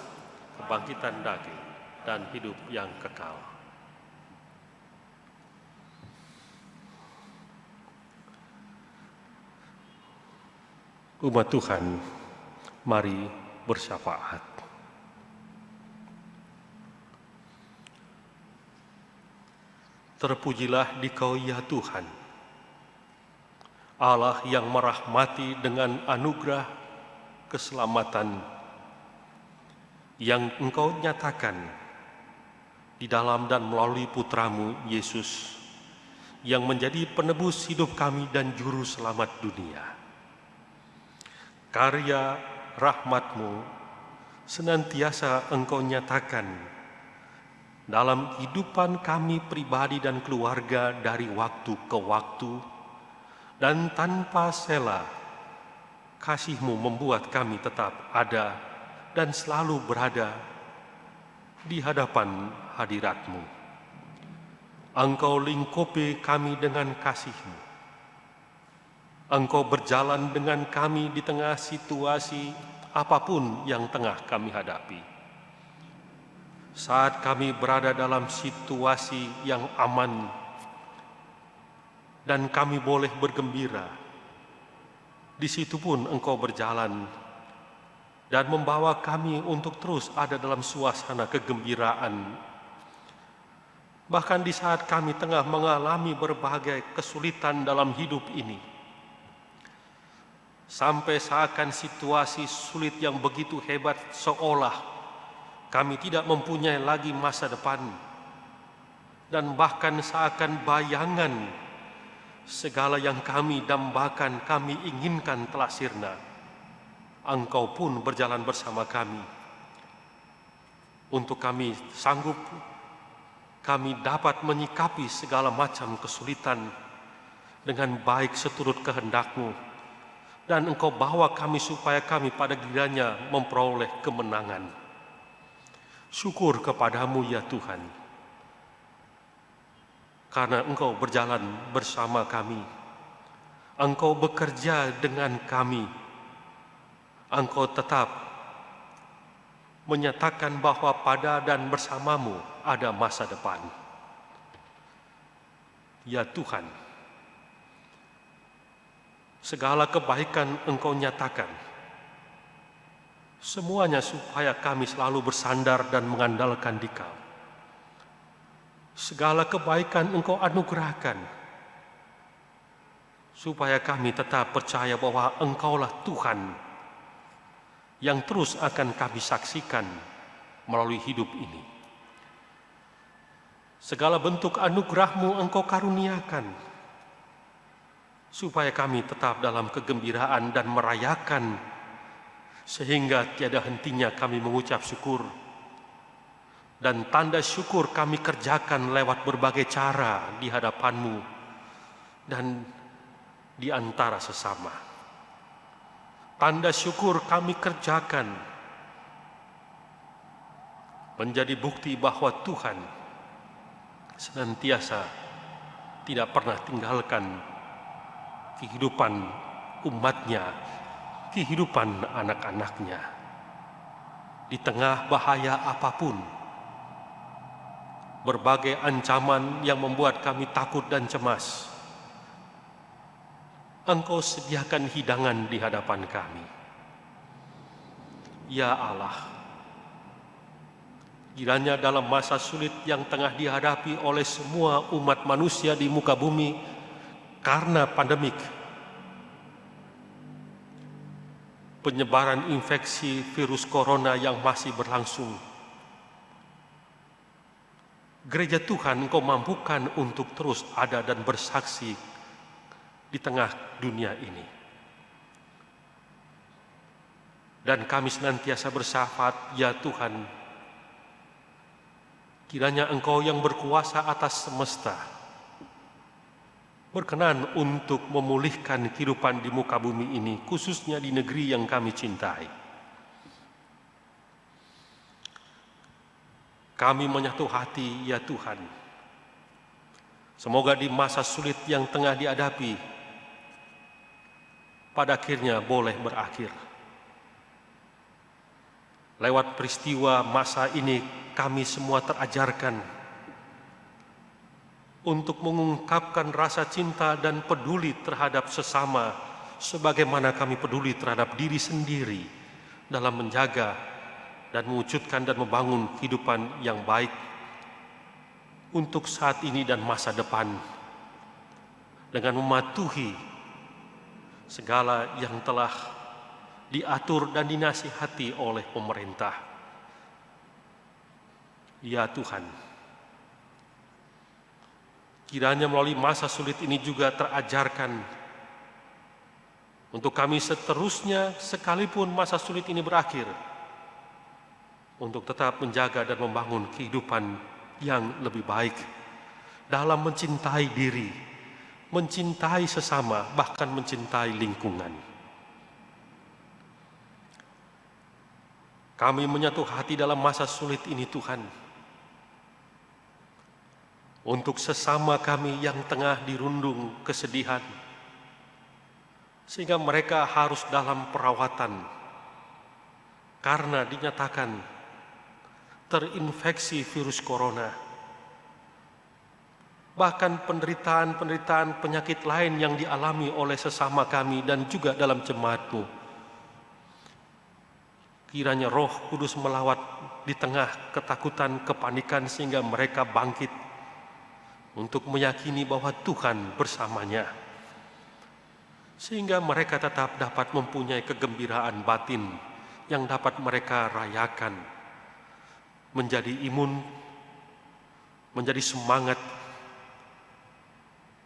kebangkitan daging, dan hidup yang kekal." Umat Tuhan, mari bersyafaat. Terpujilah Dikau ya Tuhan, Allah yang merahmati dengan anugerah keselamatan yang Engkau nyatakan di dalam dan melalui Putramu Yesus, yang menjadi penebus hidup kami dan juru selamat dunia. Karya rahmat-Mu senantiasa Engkau nyatakan dalam kehidupan kami pribadi dan keluarga dari waktu ke waktu, dan tanpa sela kasih-Mu membuat kami tetap ada dan selalu berada di hadapan hadirat-Mu. Engkau lingkupi kami dengan kasih-Mu. Engkau berjalan dengan kami di tengah situasi apapun yang tengah kami hadapi. Saat kami berada dalam situasi yang aman dan kami boleh bergembira, di situ pun Engkau berjalan dan membawa kami untuk terus ada dalam suasana kegembiraan. Bahkan di saat kami tengah mengalami berbagai kesulitan dalam hidup ini, sampai seakan situasi sulit yang begitu hebat seolah kami tidak mempunyai lagi masa depan, dan bahkan seakan bayangan segala yang kami dambakan, kami inginkan telah sirna, Engkau pun berjalan bersama kami. Untuk kami sanggup, kami dapat menyikapi segala macam kesulitan dengan baik seturut kehendak-Mu, dan Engkau bawa kami supaya kami pada gilirannya memperoleh kemenangan. Syukur kepadamu ya Tuhan, karena Engkau berjalan bersama kami, Engkau bekerja dengan kami, Engkau tetap menyatakan bahwa pada dan bersamamu ada masa depan. Ya Tuhan, segala kebaikan Engkau nyatakan, semuanya supaya kami selalu bersandar dan mengandalkan Dikau. Segala kebaikan Engkau anugerahkan, supaya kami tetap percaya bahwa Engkaulah Tuhan yang terus akan kami saksikan melalui hidup ini. Segala bentuk anugerah-Mu Engkau karuniakan, supaya kami tetap dalam kegembiraan dan merayakan, sehingga tiada hentinya kami mengucap syukur, dan tanda syukur kami kerjakan lewat berbagai cara di hadapan-Mu dan di antara sesama. Tanda syukur kami kerjakan menjadi bukti bahwa Tuhan senantiasa tidak pernah tinggalkan kehidupan umat-Nya, kehidupan anak-anak-Nya. Di tengah bahaya apapun, berbagai ancaman yang membuat kami takut dan cemas, Engkau sediakan hidangan di hadapan kami. Ya Allah, kiranya dalam masa sulit yang tengah dihadapi oleh semua umat manusia di muka bumi karena pandemik, penyebaran infeksi virus corona yang masih berlangsung, Gereja Tuhan Engkau mampukan untuk terus ada dan bersaksi di tengah dunia ini. Dan kami senantiasa bersyafaat, ya Tuhan, kiranya Engkau yang berkuasa atas semesta berkenan untuk memulihkan kehidupan di muka bumi ini, khususnya di negeri yang kami cintai. Kami menyatu hati, ya Tuhan, semoga di masa sulit yang tengah dihadapi, pada akhirnya boleh berakhir. Lewat peristiwa masa ini, kami semua terajarkan untuk mengungkapkan rasa cinta dan peduli terhadap sesama, sebagaimana kami peduli terhadap diri sendiri dalam menjaga dan mewujudkan dan membangun kehidupan yang baik untuk saat ini dan masa depan, dengan mematuhi segala yang telah diatur dan dinasihati oleh pemerintah. Ya Tuhan, kiranya melalui masa sulit ini juga terajarkan untuk kami seterusnya, sekalipun masa sulit ini berakhir, untuk tetap menjaga dan membangun kehidupan yang lebih baik dalam mencintai diri, mencintai sesama, bahkan mencintai lingkungan. Kami menyatu hati dalam masa sulit ini, Tuhan, untuk sesama kami yang tengah dirundung kesedihan, sehingga mereka harus dalam perawatan karena dinyatakan terinfeksi virus corona. Bahkan penderitaan penyakit lain yang dialami oleh sesama kami dan juga dalam jemaat-Mu. Kiranya Roh Kudus melawat di tengah ketakutan, kepanikan, sehingga mereka bangkit untuk meyakini bahwa Tuhan bersamanya, sehingga mereka tetap dapat mempunyai kegembiraan batin yang dapat mereka rayakan, menjadi imun, menjadi semangat,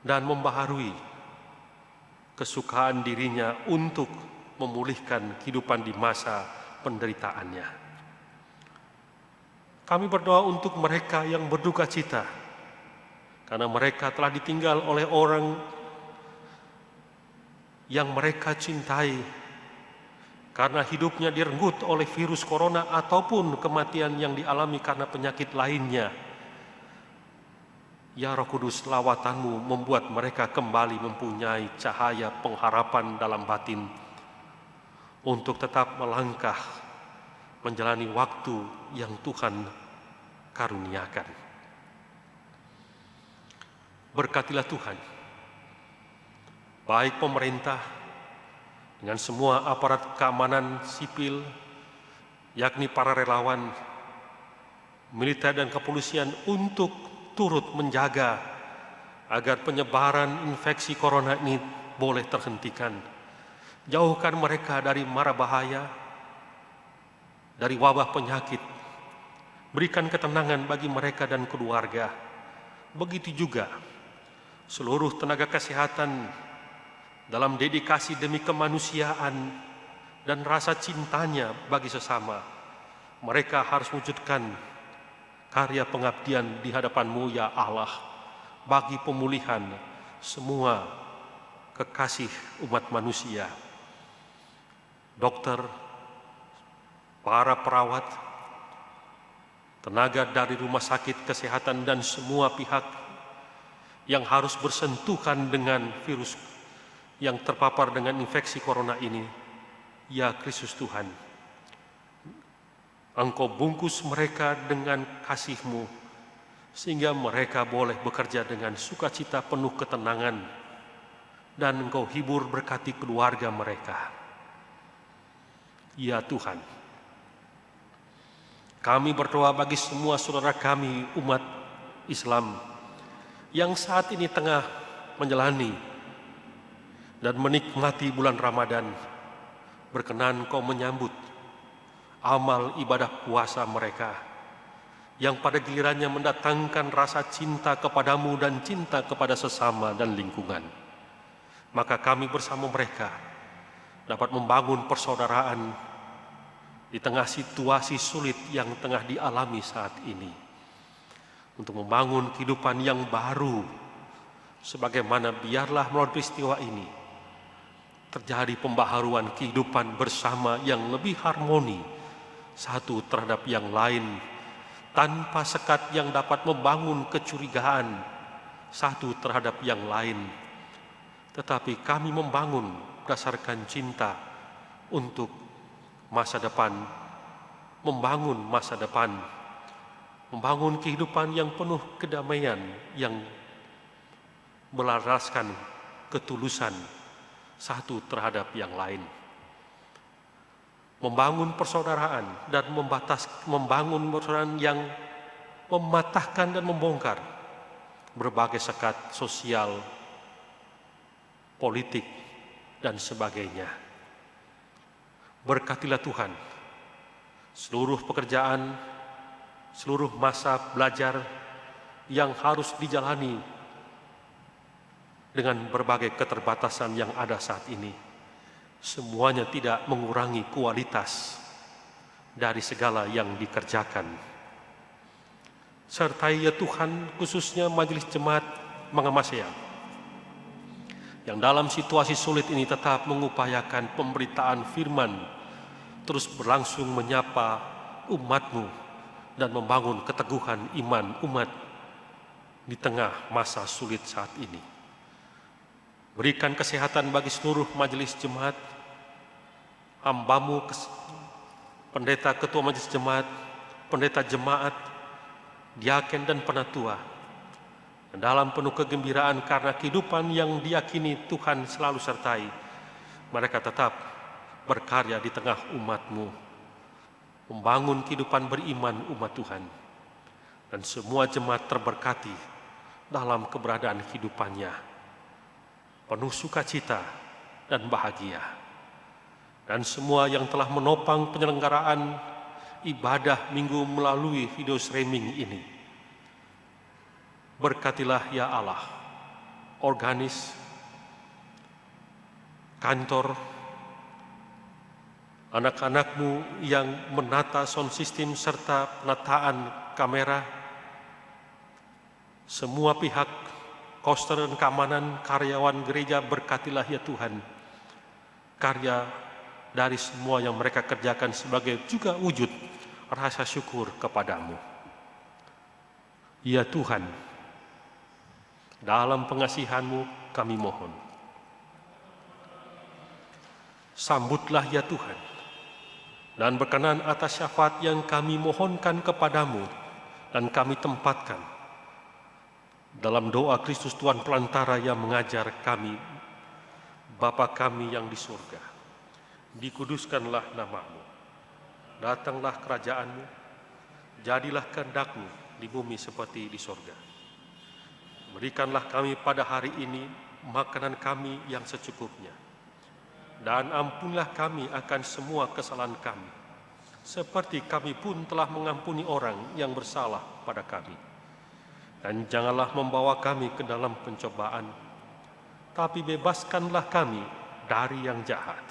dan membaharui kesukaan dirinya untuk memulihkan kehidupan di masa penderitaannya. Kami berdoa untuk mereka yang berduka cita, karena mereka telah ditinggal oleh orang yang mereka cintai, karena hidupnya direnggut oleh virus corona ataupun kematian yang dialami karena penyakit lainnya. Ya Roh Kudus, lawatan-Mu membuat mereka kembali mempunyai cahaya pengharapan dalam batin, untuk tetap melangkah menjalani waktu yang Tuhan karuniakan. Berkatilah Tuhan, baik pemerintah dengan semua aparat keamanan sipil, yakni para relawan, militer dan kepolisian, untuk turut menjaga agar penyebaran infeksi corona ini boleh terhentikan. Jauhkan mereka dari mara bahaya, dari wabah penyakit. Berikan ketenangan bagi mereka dan keluarga. Begitu juga seluruh tenaga kesehatan dalam dedikasi demi kemanusiaan dan rasa cintanya bagi sesama. Mereka harus wujudkan karya pengabdian di hadapan-Mu, ya Allah, bagi pemulihan semua kekasih umat manusia. Dokter, para perawat, tenaga dari rumah sakit kesehatan, dan semua pihak yang harus bersentuhan dengan virus yang terpapar dengan infeksi corona ini. Ya Kristus Tuhan, Engkau bungkus mereka dengan kasih-Mu, sehingga mereka boleh bekerja dengan sukacita penuh ketenangan, dan Engkau hibur berkati keluarga mereka. Ya Tuhan, Kami berdoa bagi semua saudara kami umat Islam yang saat ini tengah menjalani dan menikmati bulan Ramadan. Berkenan Kau menyambut amal ibadah puasa mereka yang pada gilirannya mendatangkan rasa cinta kepadamu dan cinta kepada sesama dan lingkungan. Maka kami bersama mereka dapat membangun persaudaraan di tengah situasi sulit yang tengah dialami saat ini, untuk membangun kehidupan yang baru, sebagaimana biarlah melalui peristiwa ini terjadi pembaharuan kehidupan bersama yang lebih harmoni satu terhadap yang lain, tanpa sekat yang dapat membangun kecurigaan satu terhadap yang lain, tetapi kami membangun berdasarkan cinta untuk masa depan, membangun masa depan, membangun kehidupan yang penuh kedamaian, yang melaraskan ketulusan satu terhadap yang lain. Membangun persaudaraan dan membangun persaudaraan yang mematahkan dan membongkar berbagai sekat sosial, politik, dan sebagainya. Berkatilah Tuhan seluruh pekerjaan, seluruh masa belajar yang harus dijalani dengan berbagai keterbatasan yang ada saat ini. Semuanya tidak mengurangi kualitas dari segala yang dikerjakan. Sertai ya Tuhan khususnya Majelis Jemaat Mangamasea yang dalam situasi sulit ini tetap mengupayakan pemberitaan firman, terus berlangsung menyapa umat-Mu dan membangun keteguhan iman umat di tengah masa sulit saat ini. Berikan kesehatan bagi seluruh majelis jemaat, hamba-Mu, pendeta ketua majelis jemaat, pendeta jemaat, diaken dan penatua, dan dalam penuh kegembiraan karena kehidupan yang diyakini Tuhan selalu sertai, mereka tetap berkarya di tengah umat-Mu, membangun kehidupan beriman umat Tuhan, dan semua jemaat terberkati dalam keberadaan kehidupannya, penuh sukacita dan bahagia. Dan semua yang telah menopang penyelenggaraan ibadah minggu melalui video streaming ini, berkatilah ya Allah, organis, kantor, anak-anak-Mu yang menata sound system serta penataan kamera, semua pihak, koster dan keamanan, karyawan gereja, berkatilah ya Tuhan, karya dari semua yang mereka kerjakan sebagai juga wujud rasa syukur kepadamu. Ya Tuhan, dalam pengasihan-Mu kami mohon, sambutlah ya Tuhan, dan berkenan atas syafaat yang kami mohonkan kepadamu dan kami tempatkan dalam doa Kristus Tuhan Pelantara yang mengajar kami, Bapa kami yang di surga, dikuduskanlah nama-Mu, datanglah kerajaan-Mu, jadilah kehendak-Mu di bumi seperti di surga. Berikanlah kami pada hari ini makanan kami yang secukupnya, dan ampunilah kami akan semua kesalahan kami, seperti kami pun telah mengampuni orang yang bersalah pada kami. Dan janganlah membawa kami ke dalam pencobaan, tapi bebaskanlah kami dari yang jahat.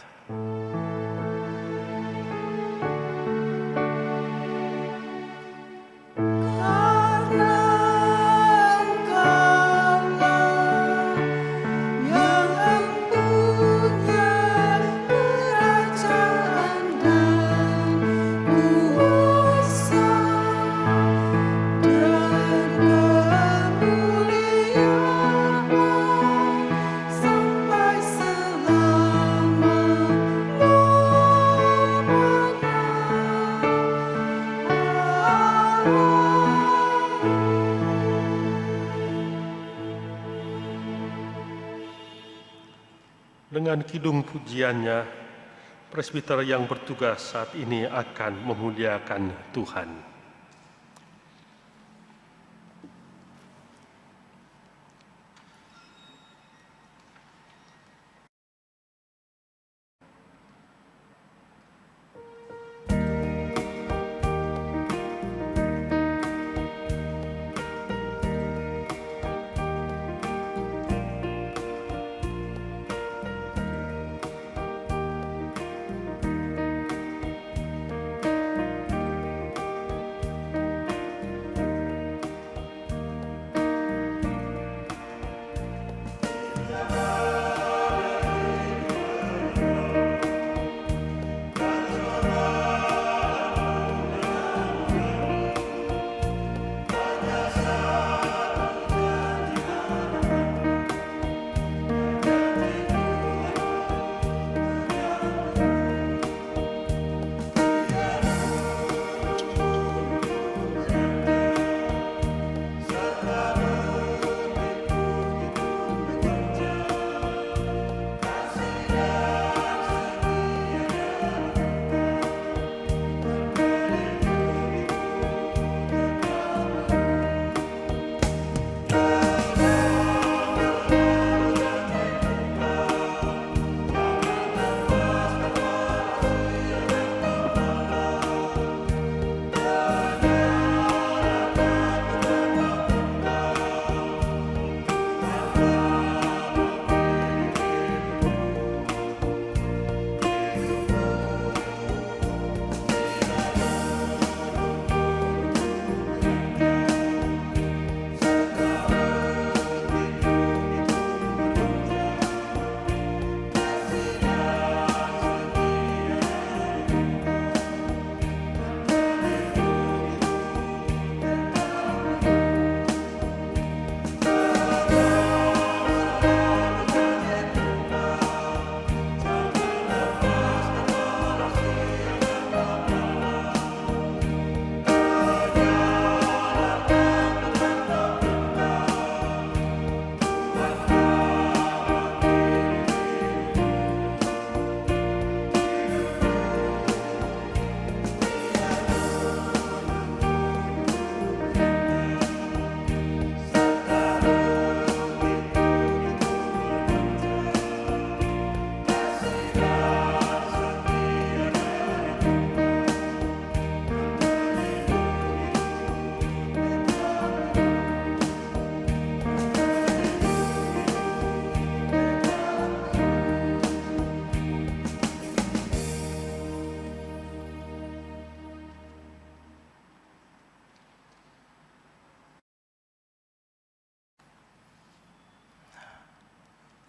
Dengan kidung pujiannya, Presbiter yang bertugas saat ini akan memuliakan Tuhan.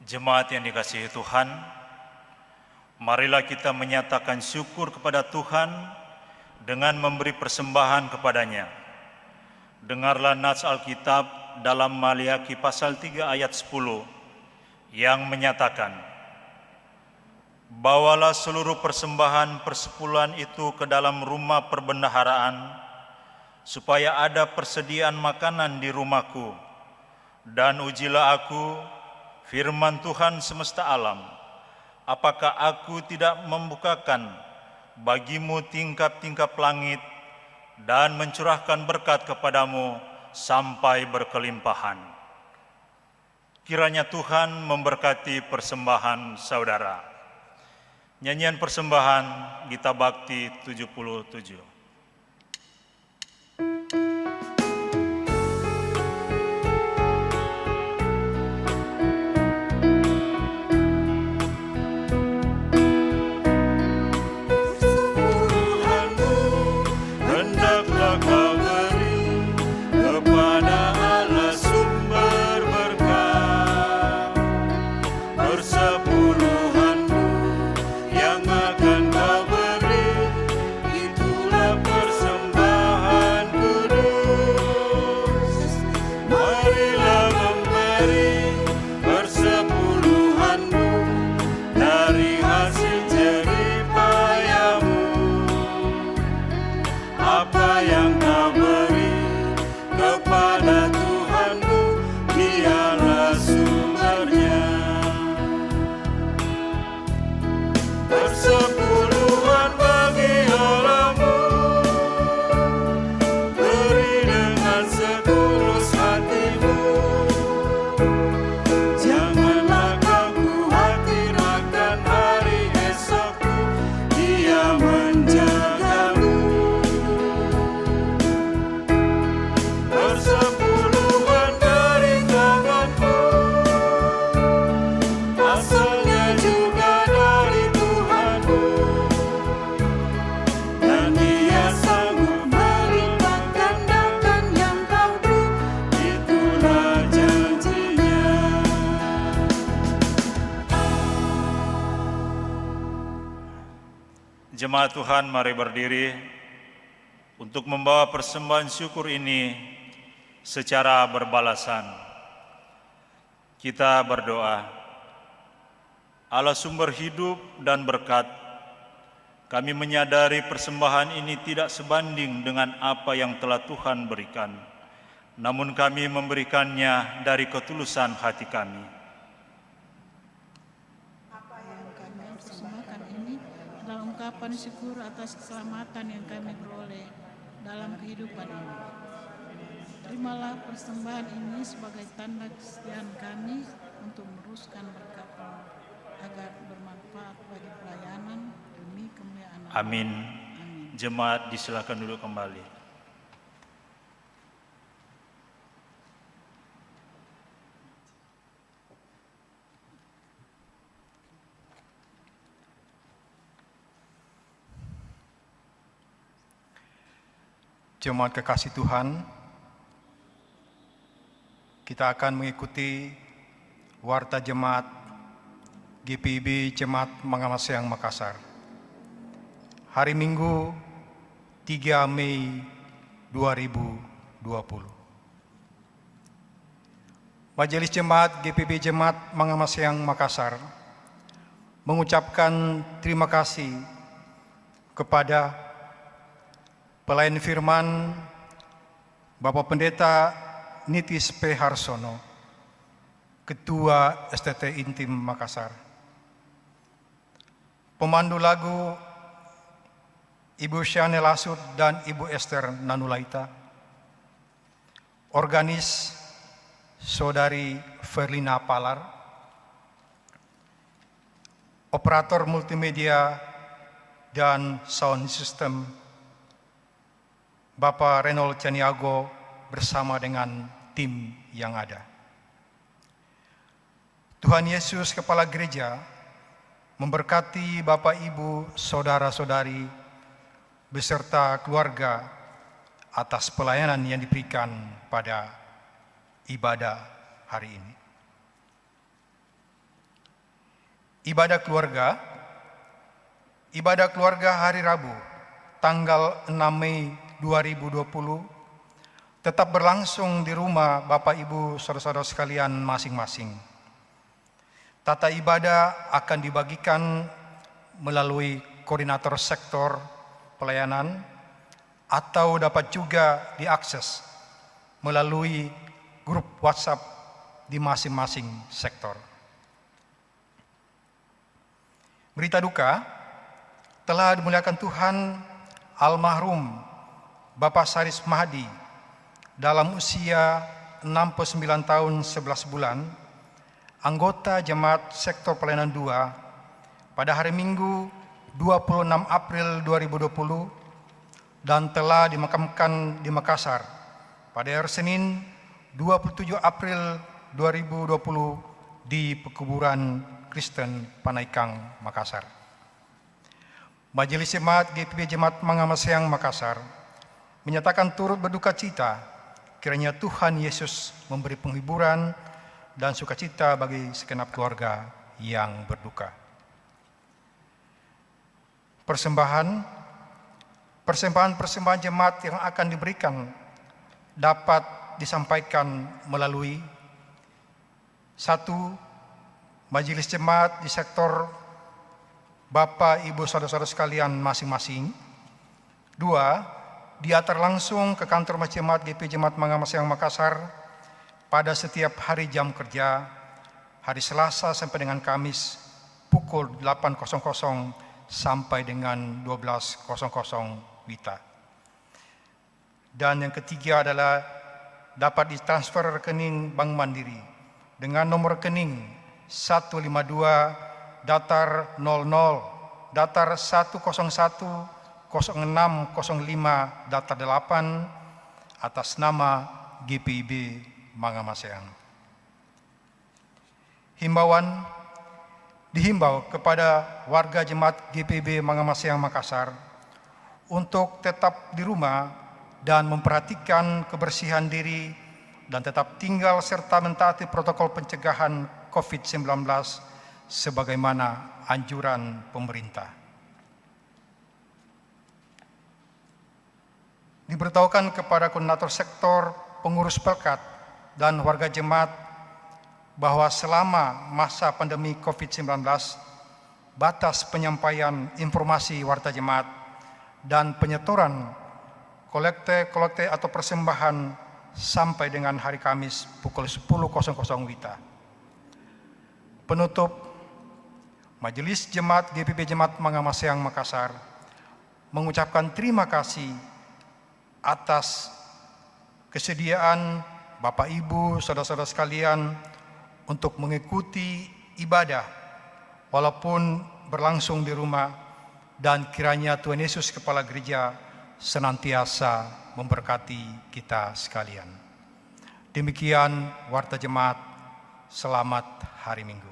Jemaat yang dikasihi Tuhan, marilah kita menyatakan syukur kepada Tuhan dengan memberi persembahan kepadanya. Dengarlah nats Alkitab dalam Maliaki pasal 3 ayat 10 yang menyatakan, "Bawalah seluruh persembahan persepuluhan itu ke dalam rumah perbendaharaan, supaya ada persediaan makanan di rumahku, dan ujilah aku, firman Tuhan semesta alam, apakah aku tidak membukakan bagimu tingkap-tingkap langit dan mencurahkan berkat kepadamu sampai berkelimpahan." Kiranya Tuhan memberkati persembahan saudara. Nyanyian persembahan Gita Bakti 77. Persepuluhanmu yang akan kau beri, itulah Jemaat Tuhan, mari berdiri untuk membawa persembahan syukur ini secara berbalasan. Kita berdoa. Allah sumber hidup dan berkat, kami menyadari persembahan ini tidak sebanding dengan apa yang telah Tuhan berikan. Namun kami memberikannya dari ketulusan hati kami. Apa yang kami persembahkan ini adalah ungkapan syukur atas keselamatan yang kami peroleh dalam kehidupan ini. Terimalah persembahan ini sebagai tanda kesetiaan kami untuk meneruskan berkat-Mu agar bermanfaat bagi pelayanan demi kemuliaan Allah. Amin. Amin. Jemaat disilakan duduk kembali. Jemaat kekasih Tuhan, kita akan mengikuti warta jemaat GPIB Jemaat Mangamaseyang Makassar. Hari Minggu 3 Mei 2020. Majelis Jemaat GPIB Jemaat Mangamaseyang Makassar mengucapkan terima kasih kepada pelayan firman Bapak Pendeta Nitis P. Harsono, Ketua STT Intim Makassar. Pemandu lagu Ibu Shane Lasut dan Ibu Esther Nanulaita. Organis Saudari Verlina Palar. Operator multimedia dan sound system Bapak Renold Caniago bersama dengan tim yang ada. Tuhan Yesus Kepala Gereja memberkati Bapak Ibu, Saudara-saudari, beserta keluarga atas pelayanan yang diberikan pada ibadah hari ini. Ibadah keluarga hari Rabu, tanggal 6 Mei 2020 tetap berlangsung di rumah Bapak Ibu saudara-saudara sekalian masing-masing. Tata ibadah akan dibagikan melalui koordinator sektor pelayanan atau dapat juga diakses melalui grup WhatsApp di masing-masing sektor. Berita duka, telah dimuliakan Tuhan almarhum Bapak Saris Mahdi dalam usia 69 tahun 11 bulan, anggota Jemaat Sektor Pelayanan 2 pada hari Minggu 26 April 2020 dan telah dimakamkan di Makassar pada hari Senin 27 April 2020 di Pekuburan Kristen Panaikang, Makassar. Majelis Jemaat GPIB Jemaat Mangamaseyang Makassar menyatakan turut berduka cita kiranya Tuhan Yesus memberi penghiburan dan sukacita bagi segenap keluarga yang berduka. Persembahan jemaat yang akan diberikan dapat disampaikan melalui 1. Majelis jemaat di sektor Bapak, Ibu, Saudara-saudara sekalian masing-masing. 2. Diantar langsung ke kantor Jemaat GP Jemaat Mangamaseyang Makassar pada setiap hari jam kerja, hari Selasa sampai dengan Kamis pukul 8.00 sampai dengan 12.00 WITA. Dan yang ketiga adalah dapat ditransfer rekening Bank Mandiri dengan nomor rekening 152 datar 00 datar 101 0605 datar 8 atas nama GPIB Mangamaseyang. Dihimbau kepada warga jemaat GPIB Mangamaseyang Makassar untuk tetap di rumah dan memperhatikan kebersihan diri dan tetap tinggal serta mentaati protokol pencegahan COVID-19 sebagaimana anjuran pemerintah. Diberitahukan kepada koordinator sektor, pengurus pelkat, dan warga jemaat bahwa selama masa pandemi COVID-19, batas penyampaian informasi warta jemaat dan penyetoran kolekte atau persembahan sampai dengan hari Kamis pukul 10.00 WITA. Penutup, Majelis Jemaat GPB Jemaat Mangamaseang Makassar mengucapkan terima kasih atas kesediaan Bapak Ibu, saudara-saudara sekalian untuk mengikuti ibadah walaupun berlangsung di rumah, dan kiranya Tuhan Yesus Kepala Gereja senantiasa memberkati kita sekalian. Demikian warta jemaat, selamat hari Minggu.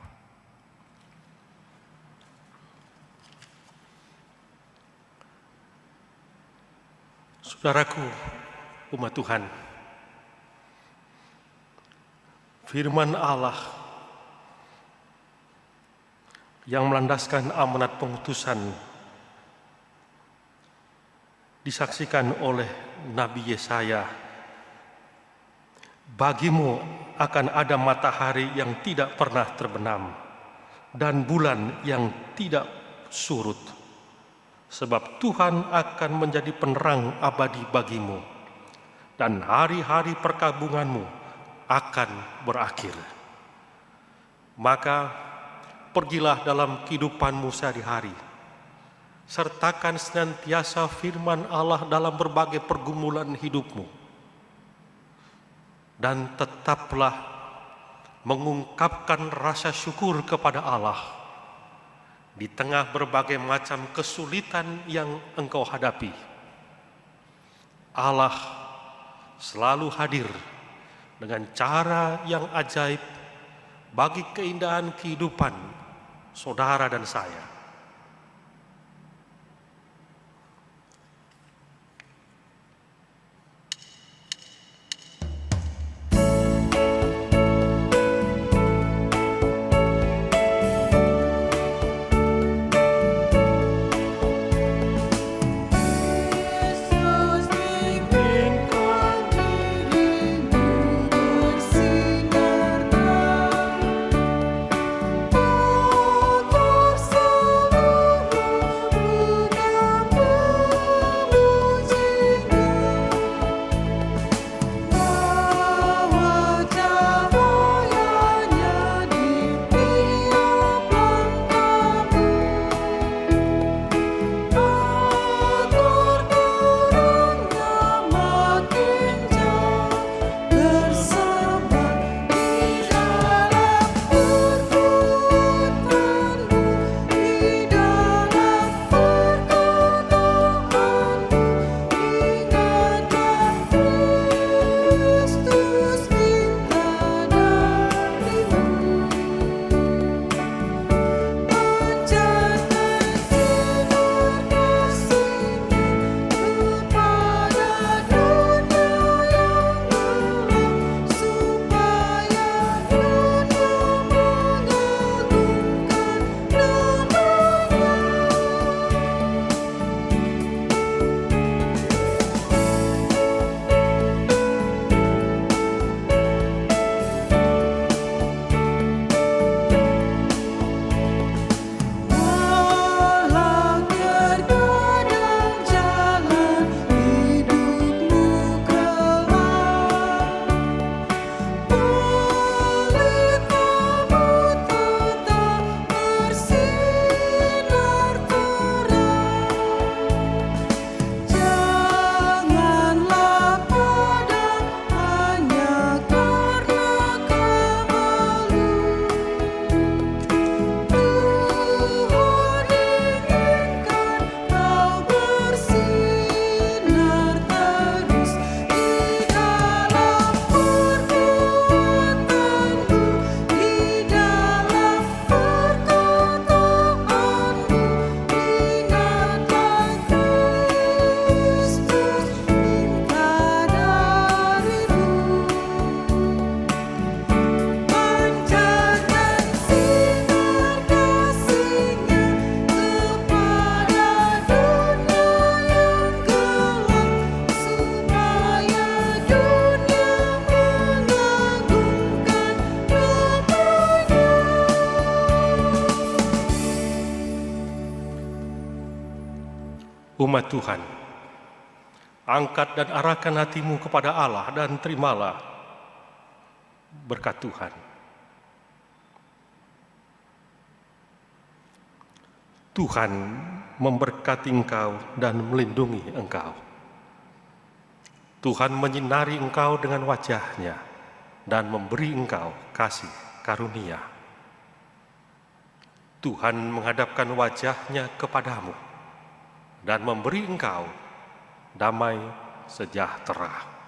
Saudaraku, umat Tuhan, firman Allah yang melandaskan amanat pengutusan disaksikan oleh Nabi Yesaya, bagimu akan ada matahari yang tidak pernah terbenam dan bulan yang tidak surut, sebab Tuhan akan menjadi penerang abadi bagimu dan hari-hari perkabunganmu akan berakhir. Maka pergilah dalam kehidupanmu sehari-hari, sertakan senantiasa firman Allah dalam berbagai pergumulan hidupmu, dan tetaplah mengungkapkan rasa syukur kepada Allah di tengah berbagai macam kesulitan yang engkau hadapi. Allah selalu hadir dengan cara yang ajaib bagi keindahan kehidupan saudara dan saya. Yesus inginkan dirimu bersinar terang, tak tersenyum Umat Tuhan, angkat dan arahkan hatimu kepada Allah dan terimalah berkat Tuhan. Tuhan memberkati engkau dan melindungi engkau. Tuhan menyinari engkau dengan wajah-Nya dan memberi engkau kasih karunia. Tuhan menghadapkan wajah-Nya kepadamu dan memberi engkau damai sejahtera.